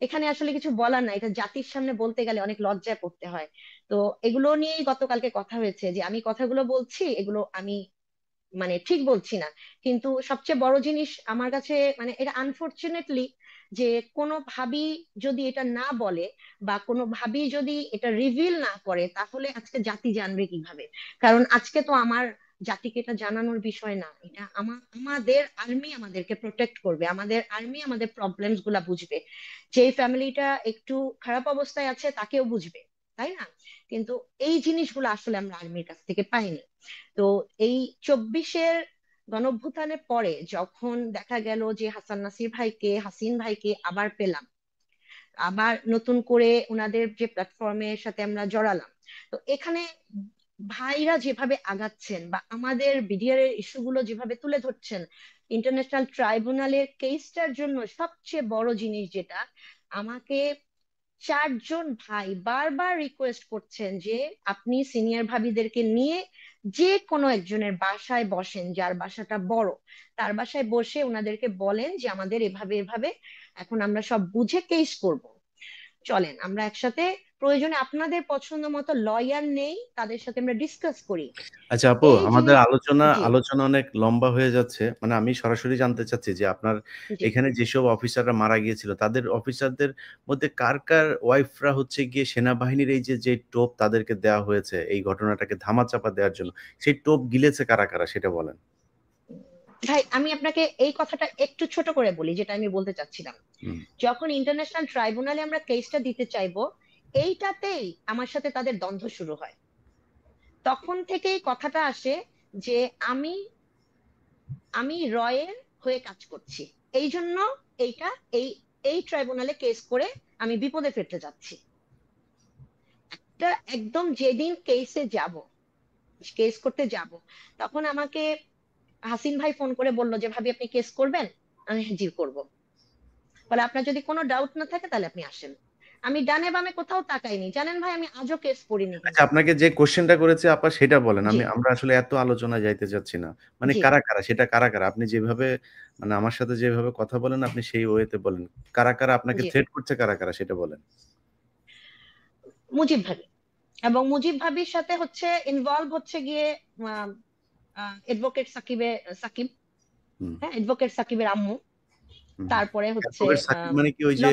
এখানে আসলে কিছু বলার নাই, এটা জাতির সামনে বলতে গেলে অনেক লজ্জায় পড়তে হয়। তো এগুলো নিয়েই গতকালকে কথা হয়েছে যে আমি কথাগুলো বলছি এগুলো আমি মানে ঠিক বলছি না। কিন্তু সবচেয়ে বড় জিনিস আমার কাছে, মানে এটা আনফরচুনেটলি, যে কোনো ভাবি যদি এটা না বলে বা কোনো ভাবি যদি এটা রিভিল না করে তাহলে আজকে জাতি জানবে কিভাবে? কারণ আজকে তো আমার জাতিকে এটা জানানোর বিষয় না। এটা আমাদের আর্মি আমাদেরকে প্রোটেক্ট করবে, আমাদের আর্মি আমাদের প্রবলেমস গুলা বুঝবে। যে ফ্যামিলিটা একটু খারাপ অবস্থায় আছে তাকেও বুঝবে, তাই না? কিন্তু এই জিনিসগুলো আসলে আমরা আর্মির কাছ থেকে পাইনি। তো এই 24-এর গণঅভ্যুত্থানের পরে যখন দেখা গেল যে হাসান নাসির ভাইকে, হাসিন ভাইকে আবার পেলাম, আবার নতুন করে ওনাদের যে প্ল্যাটফর্মের সাথে আমরা জড়ালাম, তো এখানে ভাইরা যেভাবে আগাচ্ছেন বা আমাদের বিডিআর এর ইস্যুগুলো যেভাবে তুলে ধরছেন, ইন্টারন্যাশনাল ট্রাইব্যুনালের কেসটার জন্য সবচেয়ে বড় জিনিস যেটা, আমাকে 4 জন ভাই বারবার রিকোয়েস্ট করছেন যে আপনি সিনিয়র ভাবিদেরকে নিয়ে যে কোনো একজনের বাসায় বসেন, যার বাসাটা বড়, তার বাসায় বসে ওনাদেরকে বলেন যে আমাদের এভাবে এভাবে এখন আমরা সব বুঝে কেস করব, চলেন আমরা একসাথে, প্রয়োজনে আপনাদের পছন্দ মতো লয়ার নেই, তাদের সাথে আমরা ডিসকাস করি। আচ্ছা আপু, এই আমাদের জিনিস। আলোচনা জি আলোচনা অনেক লম্বা হয়ে যাচ্ছে। মানে আমি সরাসরি জানতে চাচ্ছি যে আপনার জি। এখানে যেসব অফিসাররা মারা গিয়েছিল তাদের অফিসারদের মধ্যে কার কার ওয়াইফরা হচ্ছে গিয়ে সেনাবাহিনীর এই যে টোপ তাদেরকে দেওয়া হয়েছে এই ঘটনাটাকে ধামাচাপা দেওয়ার জন্য, সেই টোপ গিলেছে কারা কারা সেটা বলেন। ভাই আমি আপনাকে এই কথাটা একটু ছোট করে বলি, যেটা আমি বলতে চাচ্ছিলাম। হুম, যখন ইন্টারন্যাশনাল ট্রাইব্যুনালে আমরা কেসটা দিতে চাইবো, এইটাতেই আমার সাথে তাদের দ্বন্দ্ব শুরু হয়। তখন থেকেই কথাটা আসে যে আমি আমি রয়ের হয়ে কাজ করছি, এই জন্য এইটা এই এই ট্রাইব্যুনালে কেস করে আমি বিপদে ফেলতে যাচ্ছি। একদম যেদিন কেস করতে যাব, তখন আমাকে হাসিন ভাই ফোন করে বলল যে ভাবি আপনি কেস করবেন? আমি হ্যাঁ, জি করব। বলে আপনার যদি কোনো ডাউট না থাকে তাহলে আপনি আসেন। আমি ডানে বামে কোথাও তাকাইনি, জানেন ভাই আমি আজও কেস করিনি আচ্ছা কিন্তু। আপনাকে যে কোশ্চেনটা করেছে আপা সেটা বলেন। জি আমরা আসলে এত আলোচনায় যাইতে চাচ্ছি না। মানে জি। কারা কারা সেটা কারা কারা আপনি যেভাবে মানে আমার সাথে যেভাবে কথা বলেন আপনি সেই ওয়েতে বলেন। কারা কারা আপনাকে জি থ্রেট করছে কারা কারা সেটা বলেন। মুজিব ভাবি, এবং মুজিব ভাবির সাথে হচ্ছে ইনভলভ হচ্ছে গিয়ে সাকিব, হুম, হ্যাঁ অ্যাডভোকেট সাকিবের আম্মু, হুম, হুম। তারপরে হচ্ছে অ্যাডভোকেট সাকিব মানে কি ওই যে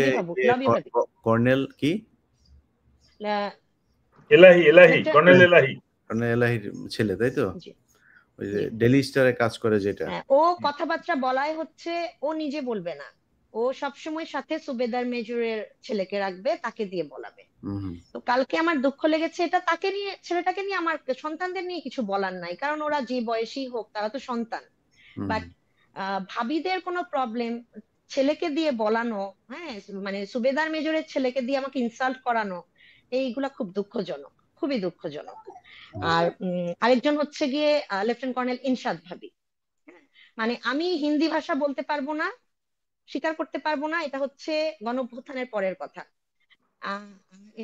লবি ভাবি, কর্নেল কি? এলাহি একটা কর্নেল এলাহি। কর্নেল এলাহির ছেলে তাই তো? জি ওই যে জি। ডেইলি স্টারে কাজ করে যেটা। হ্যাঁ, ও কথাবার্তা বলায় হচ্ছে ও নিজে বলবে না, ও সবসময় সাথে সুবেদার মেজরের ছেলেকে রাখবে, তাকে দিয়ে বলাবে। হুম, হুম, তো কালকে আমার দুঃখ লেগেছে, এটা তাকে নিয়ে, ছেলেটাকে নিয়ে, আমার সন্তানদের নিয়ে কিছু বলার নাই, কারণ ওরা যে বয়সী হোক তারা তো সন্তান। হুম। বাট ভাবিদের কোনো প্রবলেম ছেলেকে দিয়ে বলানো, হ্যাঁ মানে সুবেদার মেজরের ছেলেকে দিয়ে আমাকে ইনসাল্ট করানো, এইগুলা খুব দুঃখজনক, খুবই দুঃখজনক। আর আরেকজন হচ্ছে গিয়ে লেফটেন্যান্ট কর্নেল ইনশাদ ভাবি। হ্যাঁ, মানে আমি হিন্দি ভাষা বলতে পারবো না, স্বীকার করতে পারবো না, এটা হচ্ছে গণঅভ্যুত্থানের পরের কথা। আহ,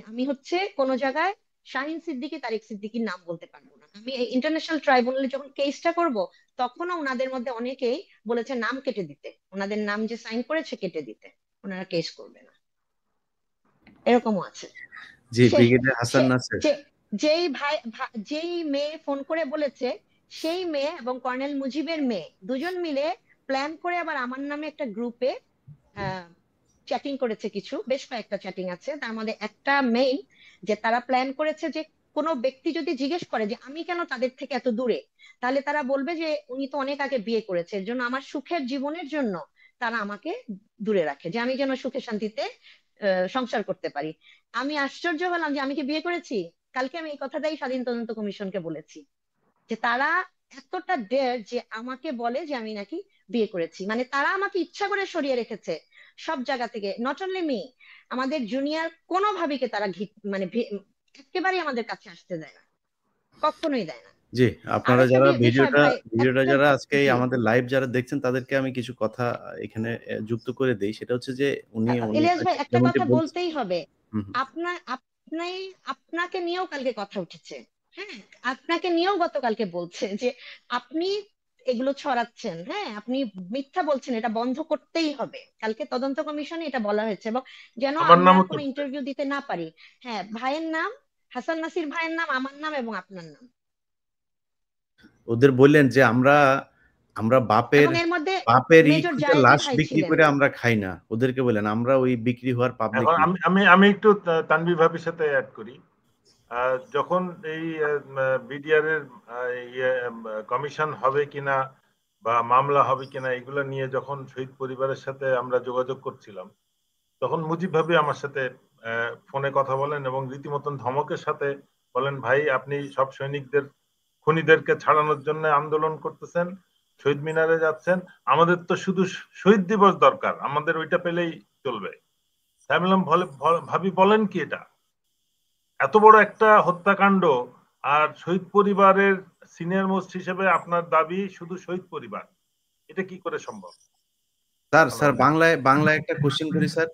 আমি হচ্ছে কোন জায়গায় শাহিন সিদ্দিকী, তারিক সিদ্দিকীর নাম বলতে পারবো না। আমি এই ইন্টারন্যাশনাল ট্রাইব্যুনালে যখন কেসটা করব, তখনও ওনাদের মধ্যে অনেকেই বলেছে নাম কেটে দিতে, ওনাদের নাম যে সাইন করেছে কেটে দিতে, ওনারা কেস করবে না, এরকমও আছে। জি, সে ব্রিগেডিয়ার হাসান সে নাসের। যে যেই মেয়ে ফোন করে বলেছে, সেই মেয়ে এবং কর্নেল মুজিবের মেয়ে দুজন মিলে প্ল্যান করে আবার আমার নামে একটা গ্রুপে চ্যাটিং করেছে, কিছু বেশ কয়েকটা চ্যাটিং আছে, তার মধ্যে একটা মেইন, যে তারা প্ল্যান করেছে যে কোনো ব্যক্তি যদি জিজ্ঞেস করে যে আমি কেন তাদের থেকে এত দূরে, তাহলে তারা বলবে যে উনি তো অনেক আগে বিয়ে করেছে, এর জন্য আমার সুখের জীবনের জন্য তারা আমাকে দূরে রাখে, যে আমি যেন সুখে শান্তিতে সংসার করতে পারি। আমি আশ্চর্য হলাম যে আমি কি বিয়ে করেছি। কালকে আমি এই কথাটাই স্বাধীন তদন্ত কমিশনকে বলেছি, যে তারা এতটা ডেয়ার যে আমাকে বলে যে আমি নাকি বিয়ে করেছি, মানে তারা আমাকে ইচ্ছা করে সরিয়ে রেখেছে সব জায়গা থেকে। নট অনলি মি, আমাদের জুনিয়র কোনো ভাবিকে তারা মানে একেবারেই আমাদের কাছে আসতে দেয় না, কখনোই দেয় না। জি, আর আপনারা একটা যারা বিষয় ভাই, ভিডিওটা একটা, যারা আজকে এই জি আমাদের লাইভ যারা দেখছেন তাদেরকে আমি কিছু কথা এখানে যুক্ত করে দেই। সেটা হচ্ছে যে উনি ইলিয়াস ভাই একটা যেমনটি কথা বলছেন। বলতেই হবে। হুম, হুম। আপনি আপনাকে নিয়েও কালকে কথা উঠেছে, হ্যাঁ আপনাকে নিয়েও গতকালকে বলছে যে আপনি এগুলো ছড়াচ্ছেন, হ্যাঁ আপনি মিথ্যা বলছেন, এটা বন্ধ করতেই হবে। কালকে তদন্ত কমিশনে এটা বলা হয়েছে, এবং যেন আমার আমরা নামও কোনো করছে। ইন্টারভিউ দিতে না পারি। হ্যাঁ, ভাইয়ের নাম হাসান নাসির, ভাইয়ের নাম, আমার নাম এবং আপনার নাম, ওদের বললেন যে আমরা আমরা বাপের এবং এর মধ্যে বাপের মেজর খুঁজে জায়েদি লাশ ভাই বিক্রি ছিলেন। করে আমরা খাই না। ওদেরকে বললেন আমরা ওই বিক্রি হওয়ার পাবলিক এখন না। আমি একটু তানভীর ভাবির সাথে অ্যাড করি। যখন এই বিডিআর এর কমিশন হবে কিনা বা মামলা হবে কিনা এগুলো নিয়ে যখন শহীদ পরিবারের সাথে আমরা যোগাযোগ করছিলাম, তখন মুজিব ভাবি আমার সাথে ফোনে কথা বলেন এবং রীতিমতন ধমকের সাথে বলেন, ভাই আপনি সব সৈনিকদের খুনিদেরকে ছাড়ানোর জন্য আন্দোলন করতেছেন, শহীদ মিনারে যাচ্ছেন, আমাদের তো শুধু শহীদ দিবস দরকার, আমাদের ওইটা পেলেই চলবে। আমি বললাম, ভাবি বলেন কি এটা? এত বড় একটা হত্যাকাণ্ড আর শহীদ পরিবারের সিনিয়র মোস্ট হিসেবে আপনার দাবি শুধু শহীদ পরিবার, এটা কি করে সম্ভব? স্যার বাংলায় একটা কোশ্চেন করি স্যার।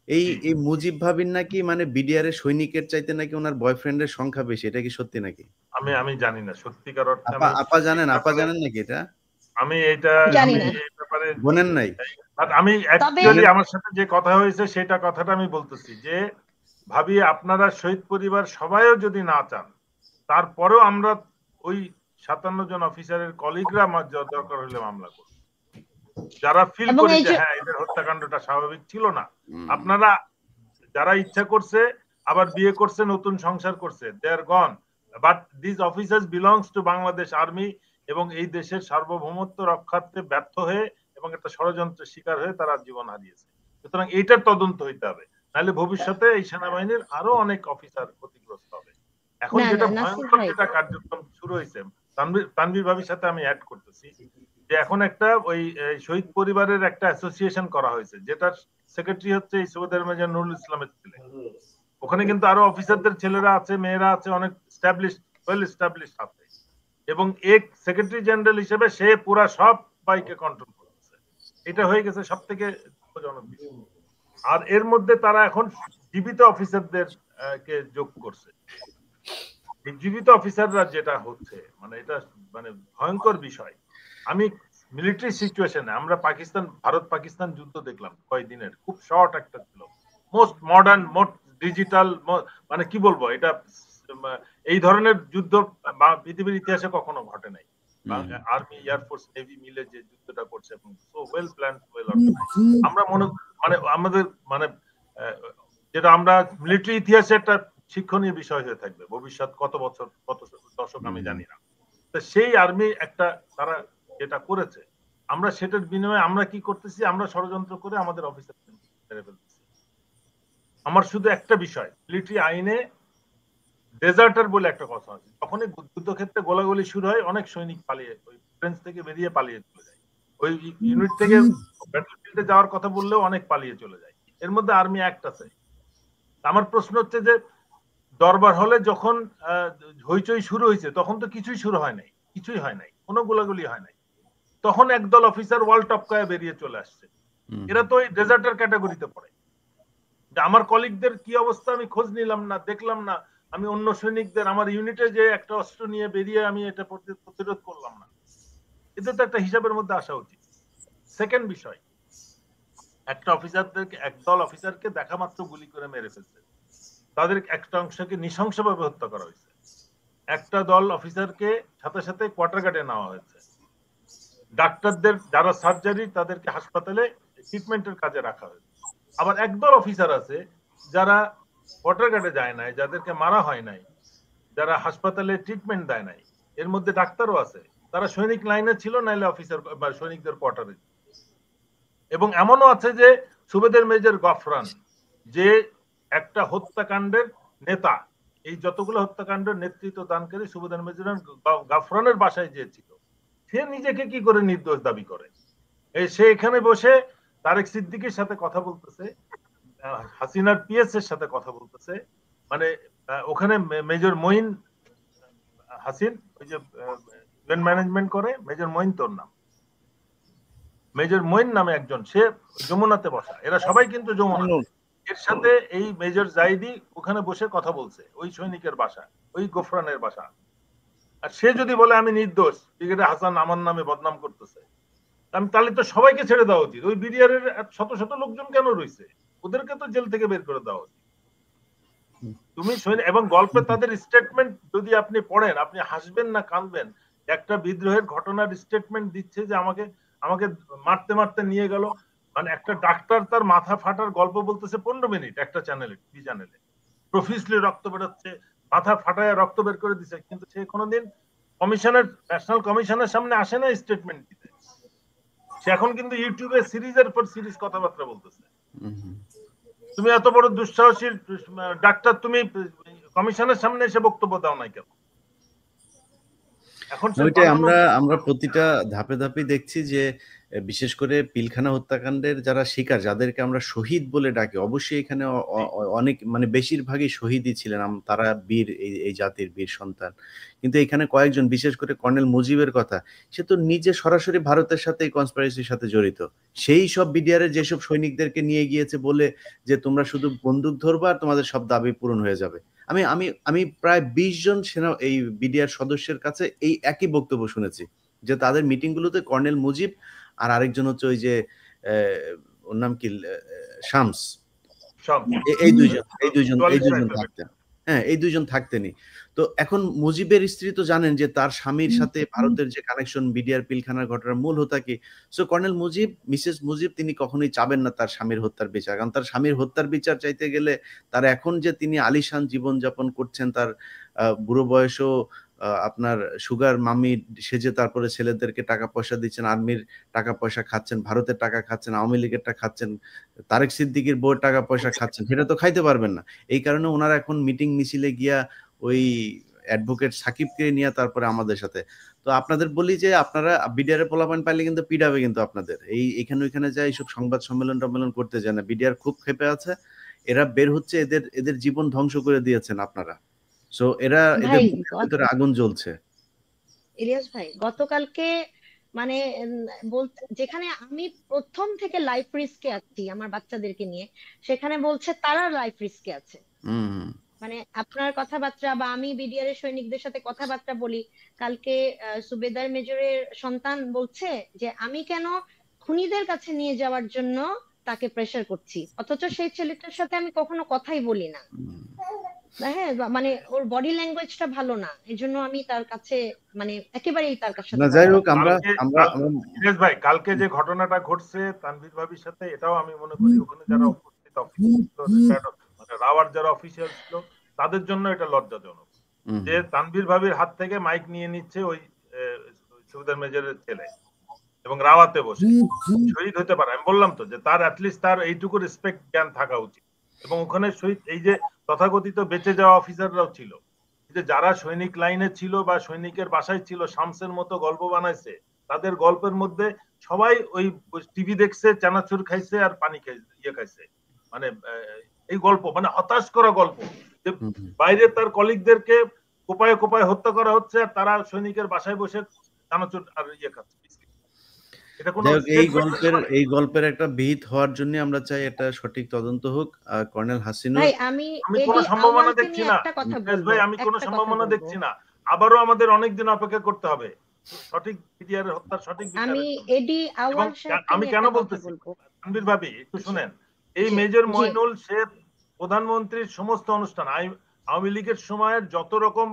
এই জি। এই মুজিব ভাবির নাকি মানে বিডিআর এর সৈনিকের চাইতে নাকি ওনার বয়ফ্রেন্ডের সংখ্যা বেশি, এটা কি সত্যি নাকি? আমি জানি না সত্যিকার অর্থে। আপা জানেন নাকি এটা? আমি এটা জানি না। এই ব্যাপারে বলেন নাই? আমি তবে অ্যাকচুয়ালি আমার সাথে যে কথা হয়েছে সেটা কথাটা আমি বলতেছি যে, ভাবি আপনারা শহীদ পরিবার সবাইও যদি না চান, তারপরেও আমরা ওই 57 জন অফিসারের কলিগরা দরকার হলে মামলা করব, যারা ফিল এবং করে এই যে যে হ্যাঁ এদের হত্যাকাণ্ডটা স্বাভাবিক ছিল না। আপনারা যারা ইচ্ছা করছে আবার বিয়ে করছে, নতুন সংসার করছে, they are gone, but this officers belongs to Bangladesh army এবং এই দেশের সার্বভৌমত্ব রক্ষার্থে ব্যর্থ হয়ে এবং একটা ষড়যন্ত্রের শিকার হয়ে তারা জীবন হারিয়েছে। সুতরাং এইটার তদন্ত হইতে হবে, নাহলে ভবিষ্যতে এই সেনাবাহিনীর আরো অনেক অফিসার ক্ষতিগ্রস্ত হবে। এখন না যেটা না নাসির ভয়ঙ্কর ভাই, যেটা কার্যক্রম শুরু হয়েছে, তানভীর ভাবির সাথে আমি অ্যাড করতেছি যে এখন একটা ওই শহীদ পরিবারের একটা অ্যাসোসিয়েশন করা হয়েছে, যেটার সেক্রেটারি হচ্ছে এই সুবেদার মেজর নুরুল ইসলামের ছেলে। ওখানে কিন্তু আরো অফিসারদের ছেলেরা আছে, মেয়েরা আছে, অনেক ওয়েল এস্টাবলিশ আছে, এবং এক সেক্রেটারি জেনারেল হিসেবে সে পুরা সব বাইকে কন্ট্রোল করতেছে। এটা হয়ে গেছে সব থেকে দুঃখজনক বিষয়। আর এর মধ্যে তারা এখন জীবিত অফিসারদের কে যোগ করছে। এই জীবিত অফিসাররা যেটা হচ্ছে, মানে এটা মানে ভয়ঙ্কর বিষয়। আমি মিলিটারি সিচুয়েশনে আমরা ভারত পাকিস্তান যুদ্ধ দেখলাম কয়েকদিনের, খুব শর্ট একটা ছিল, মোস্ট মডার্ন, মোস্ট ডিজিটাল, মানে কি বলবো, এটা এই ধরনের যুদ্ধ পৃথিবীর ইতিহাসে কখনো ঘটে নাই। আর্মি, এয়ারফোর্স, নেভি মিলে যে যুদ্ধটা করছে এবং so well plan, well organised. আমরা মানে আমাদের মানে যেটা আমরা মিলিটারি ইতিহাসে একটা শিক্ষণীয় বিষয় হয়ে থাকবে ভবিষ্যৎ কত বছর, কত দশক আমি জানি না। তো সেই আর্মি একটা তারা যেটা করেছে, আমরা সেটার বিনিময়ে আমরা কি করতেছি, আমরা ষড়যন্ত্র করে আমাদের অফিসার মেরে ফেলতেছি। আমার শুধু একটা বিষয়, মিলিটারি আইনে ডেজার্টার বলে একটা কথা আছে, যখনই যুদ্ধক্ষেত্রে গোলাগুলি শুরু হয় অনেক সৈনিক পালিয়ে ওই ফ্রেঞ্চ থেকে বেরিয়ে পালিয়ে চলে যায়, ওই ইউনিট থেকে ব্যাটলফিল্ডে যাওয়ার কথা বললেও অনেক পালিয়ে চলে যায়। এর মধ্যে আর্মি অ্যাক্ট আছে। আমার প্রশ্ন হচ্ছে যে, দরবার হলে যখন হইচই শুরু হয়েছে তখন তো কিছুই শুরু হয় নাই, কিছুই হয় নাই, কোনো গোলাগুলি হয় নাই, তখন একদল অফিসার ওয়াল টপকায় বেরিয়ে চলে আসছে। এরা তো ওই ডেজার্টার ক্যাটাগরিতে পড়ে। আমার কলিগদের কি অবস্থা আমি খোঁজ নিলাম না, দেখলাম না, আমি অন্য সৈনিকদের আমার ইউনিটে যে একটা অস্ত্র নিয়ে বেরিয়ে আমি এটা প্রতিরোধ করলাম না, এটা তো একটা হিসাবের মধ্যে আসা উচিত। সেকেন্ড বিষয়, একটা অফিসারদেরকে, একদল অফিসারকে দেখা মাত্র গুলি করে মেরে ফেলছে, তাদের একটা অংশকে নৃশংসভাবে হত্যা করা হয়েছে। একটা দল অফিসারকে সাথে সাথে কোয়ার্টার গার্ডে নেওয়া হয়েছে। ডাক্তারদের যারা সার্জারি তাদেরকে হাসপাতালে ট্রিটমেন্টের কাজে রাখা হয়েছে। আবার একদল অফিসার আছে যারা কোয়ার্টার গার্ডে যায় নাই, যাদেরকে মারা হয় নাই, যারা হাসপাতালে ট্রিটমেন্ট দেয় নাই, এর মধ্যে ডাক্তারও আছে, তারা সৈনিক লাইনে ছিল, নাইলে অফিসার বা সৈনিকদের কোয়ার্টারে। এবং এমনও আছে যে সুবেদার মেজর গফরান, যে একটা হত্যাকাণ্ডের নেতা, এই যতগুলো হত্যাকাণ্ডের নেতৃত্ব দানকারী সুবেদার মেজর গফরানের বাসায় গিয়েছিল, সে নিজেকে কি করে নির্দোষ দাবি করে? সে এখানে বসে তারেক সিদ্দিকীর সাথে কথা বলতেছে, হাসিনার পিএস এর সাথে কথা বলতেছে, মানে ওখানে মেজর মঈন হাসিন, ওই যে ইভেন্ট ম্যানেজমেন্ট করে, মেজর মঈন তোর নাম, মেজর মঈন নামে একজন, সে যমুনাতে বসা, এরা সবাই কিন্তু যমুনা। এর সাথে এই মেজর জাইদি ওখানে বসে কথা বলছে, ওই সৈনিকের বাসা, ওই গোফরানের বাসা। আর সে যদি বলে আমি নির্দোষ, ব্রিগেডিয়ার হাসান আমার নামে বদনাম করতেছে, তাহলে তো সবাইকে ছেড়ে দেওয়া উচিত। ওই বিডিআর এর শত শত লোকজন কেন রয়েছে? ওদেরকে তো জেল থেকে বের করে দেওয়া উচিত। তুমি এবং গল্পে তাদের স্টেটমেন্ট যদি আপনি পড়েন, আপনি হাসবেন না কাঁদবেন। একটা বিদ্রোহের ঘটনার স্টেটমেন্ট দিচ্ছে যে আমাকে মারতে মারতে নিয়ে গেল, মানে একটা ডাক্তার তার মাথা ফাটার গল্প বলতেছে 15 মিনিট একটা চ্যানেলে, টিভি চ্যানেলে, প্রফিউজলি রক্ত বেরোচ্ছে, মাথা ফাটায় রক্ত বের করে দিছে, কিন্তু সে কোনোদিন ন্যাশনাল কমিশনের সামনে আসে না স্টেটমেন্ট দিতে। সে এখন কিন্তু ইউটিউবে সিরিজের পর সিরিজ কথাবার্তা বলতেছে। তুমি এত বড় দুঃসাহসী ডাক্তার, তুমি কমিশনের সামনে এসে বক্তব্য দাও নাই কেন? এখন ওইটাই আমরা প্রতিটা ধাপে ধাপে দেখছি যে বিশেষ করে পিলখানা হত্যাকাণ্ডের যারা শিকার, যাদেরকে আমরা শহীদ বলে ডাকি, অবশ্যই এখানে অনেক মানে বেশিরভাগই শহীদই ছিলেন, তারা বীর, এই জাতির বীর সন্তান। কিন্তু এখানে কয়েকজন, বিশেষ করে কর্নেল মুজিবের কথা, সে তো নিজে সরাসরি ভারতের সাথে এই কনস্পিরেসির সাথে জড়িত। সেই সব বিডিআরের যেসব সৈনিকদেরকে নিয়ে গিয়েছে বলে যে তোমরা শুধু বন্দুক ধরবা আর তোমাদের সব দাবি পূরণ হয়ে যাবে। আমি প্রায় 20 জন সেনা এই বিডিআর সদস্যের কাছে এই একই বক্তব্য শুনেছি, যে তাদের মিটিং গুলোতে কর্নেল মুজিব আর আরেকজন হচ্ছে ওই যে ওর নাম কি, শামস, এই দুইজন থাকতেন। হ্যাঁ, এই দুইজন থাকতেনই। তো এখন মুজিবের স্ত্রী তো জানেন যে তার স্বামীর সাথে ভারতের যে কানেকশন, বিডিআর পিলখানার ঘটনার মূল হোতা কি। So colonel Mujib, Mrs Mujib, তিনি কখনোই চাবেন না তার স্বামীর হত্যার বিচার, কারণ তার স্বামীর হত্যার বিচার চাইতে গেলে তার এখন যে তিনি আলিশান জীবন যাপন করছেন, তার বুড়ো বয়সেও আপনার সুগার মামি সেজে তারপরে ছেলেদেরকে টাকা পয়সা দিচ্ছেন, আর্মির টাকা পয়সা খাচ্ছেন, ভারতের টাকা খাচ্ছেন, আওয়ামী লীগের টাকা খাচ্ছেন, তারেক সিদ্দিকীর বউয়ের টাকা পয়সা খাচ্ছেন, সেটা তো খাইতে পারবেন না। এই কারণে ওনারা এখন মিটিং মিছিলে গিয়া ওই অ্যাডভোকেট সাকিবকে নিয়ে তারপরে আমাদের সাথে। তো আপনাদের বলি যে আপনারা বিডিআর এর পোলাপান পাইলে কিন্তু পিডাবে, কিন্তু আপনাদের এখানে ওইখানে যায় এইসব সংবাদ সম্মেলন করতে যায় না। বিডিআর খুব ক্ষেপে আছে, এরা বের হচ্ছে, এদের জীবন ধ্বংস করে দিয়েছেন আপনারা। সো এদের ভিতরে আগুন জ্বলছে। ইলিয়াস ভাই, গতকালকে মানে যেখানে আমি প্রথম থেকে লাইফ রিস্কে আছি আমার বাচ্চাদেরকে নিয়ে, সেখানে বলছে তারা লাইফ রিস্কে আছে। মানে আপনার কথাবার্তা বা আমি বিডিআর এর সৈনিকদের সাথে কথাবার্তা বলি, কালকে সুবেদার মেজরের সন্তান বলছে যে আমি কেন খুনিদের কাছে নিয়ে যাওয়ার জন্য তাকে প্রেসার করছি, অথচ সেই ছেলেটার সাথে আমি কখনো কথাই বলি না। হ্যাঁ, মানে ওর বডি ল্যাঙ্গুয়েজটা ভালো না, এই জন্য আমি তার কাছে মানে একেবারেই তার কাছে না। যাই হোক, আমরা ভাই কালকে যে ঘটনাটা ঘটছে তানভীর ভাবির সাথে, এটাও আমি মনে করি ওখানে যারা উপস্থিত মানে রাওয়ার যারা অফিসিয়াল ছিল তাদের জন্য এটা লজ্জাজনক যে তানভীর ভাবির হাত থেকে মাইক নিয়ে নিচ্ছে ওই সুবেদার মেজরের ছেলে এবং রাওয়াতে বসে শহীদ হতে পারে। আমি বললাম তো যে তার অ্যাটলিস্ট তার এইটুকু রেসপেক্ট জ্ঞান থাকা উচিত। এবং ওখানে শহীদ এই যে তথাকথিত বেঁচে যাওয়া অফিসাররাও ছিল, যে যারা সৈনিক লাইনে ছিল বা সৈনিকের বাসায় ছিল, শামসের মতো গল্প বানাইছে, তাদের গল্পের মধ্যে সবাই ওই টিভি দেখছে, চানাচুর খাইছে আর পানি খাইছে, মানে এই গল্প মানে হতাশ করা গল্প, যে বাইরে তার কলিগদেরকে কোপায় কোপায় হত্যা করা হচ্ছে আর তারা সৈনিকের বাসায় বসে চানাচুর আর খাচ্ছে। এই গল্পের একটা বিহিত হওয়ার জন্য আমরা চাই এটা সঠিক তদন্ত হোক। কর্নেল হাসিনুর, আমি কোনো সম্ভাবনা দেখছি না ভাই, আমি কোনো সম্ভাবনা দেখছি না। আবারও আমাদের অনেকদিন অপেক্ষা করতে হবে সঠিক বিডিআর হত্যার সঠিক বিচার। আমি কেন বলতেছি তানভীর ভাবি, একটু শুনেন। এই মেজর মইনুল, সে প্রধানমন্ত্রীর সমস্ত অনুষ্ঠান, আওয়ামী লীগের সময়ের যত রকম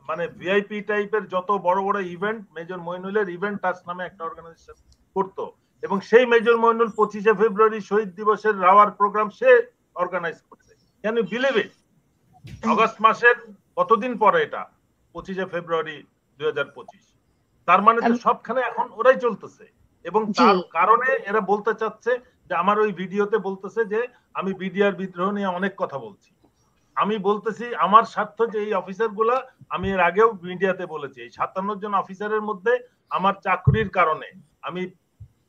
মানে ভিআইপি টাইপের যত বড় বড় ইভেন্ট, মেজর মইনুলের ইভেন্ট টাচ নামে একটা অর্গানাইজেশন করতো, এবং সেই মেজর মইনুল 25শে ফেব্রুয়ারি শহীদ দিবসের রাওয়ার প্রোগ্রাম সে অর্গানাইজ করছে। Can you believe it? আগস্ট মাসের কতদিন পরে এটা, 25শে ফেব্রুয়ারি 2025। তার মানে তো সবখানে এখন ওরাই চলতেছে, এবং তার কারণে এরা বলতে চাচ্ছে যে আমার ওই ভিডিওতে বলতেছে যে আমি বিডিআর বিদ্রোহ নিয়ে অনেক কথা বলছি। আমি বলতেছি আমার স্বার্থ যে এই অফিসার গুলা, আমি এর আগেও মিডিয়াতে বলেছি, এই 57 জন অফিসারের মধ্যে আমার চাকরির কারণে, আমি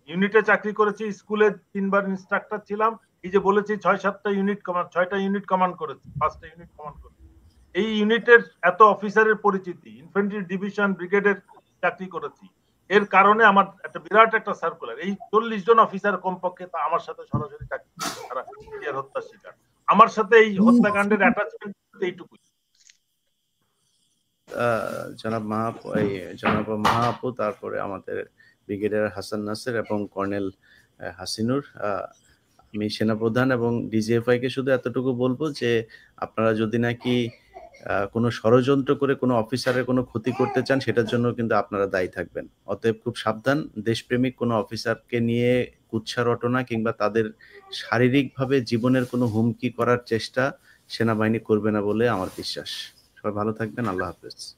ইউনিটে চাকরি করেছি, স্কুলে 3 বার ইনস্ট্রাক্টর ছিলাম, এই যে বলেছি 6-7টা ইউনিট কমান্ড, 6টা ইউনিট কমান্ড করেছি, 5টা ইউনিট কমান্ড করেছি। এই ইউনিটের এত অফিসারের পরিচিতি, ইনফ্যান্ট্রি ডিভিশন ব্রিগেডের চাকরি করেছি, এর কারণে আমার একটা বিরাট একটা সার্কুলার, এই 40 জন অফিসার কমপক্ষে তা আমার সাথে সরাসরি চাকরি, তারা হত্যার শিকার, আমার সাথে এই হত্যাকাণ্ডের অ্যাটাচমেন্ট এইটুকুই। জনাব মাহাপু, তারপরে আমাদের ব্রিগেডিয়ার হাসান নাসের এবং কর্নেল হাসিনুর। আমি সেনাপ্রধান এবং ডিজিএফআই কে শুধু এতটুকু বলবো যে আপনারা যদি নাকি কোনো ষড়যন্ত্র করে কোনো অফিসারের কোনো ক্ষতি করতে চান, সেটার জন্য কিন্তু আপনারা দায়ী থাকবেন। অতএব খুব সাবধান, দেশপ্রেমিক কোনো অফিসারকে নিয়ে কুৎসা রটনা কিংবা তাদের শারীরিকভাবে জীবনের কোনো হুমকি করার চেষ্টা সেনাবাহিনী করবে না বলে আমার বিশ্বাস। সবাই ভালো থাকবেন। আল্লাহ হাফেজ।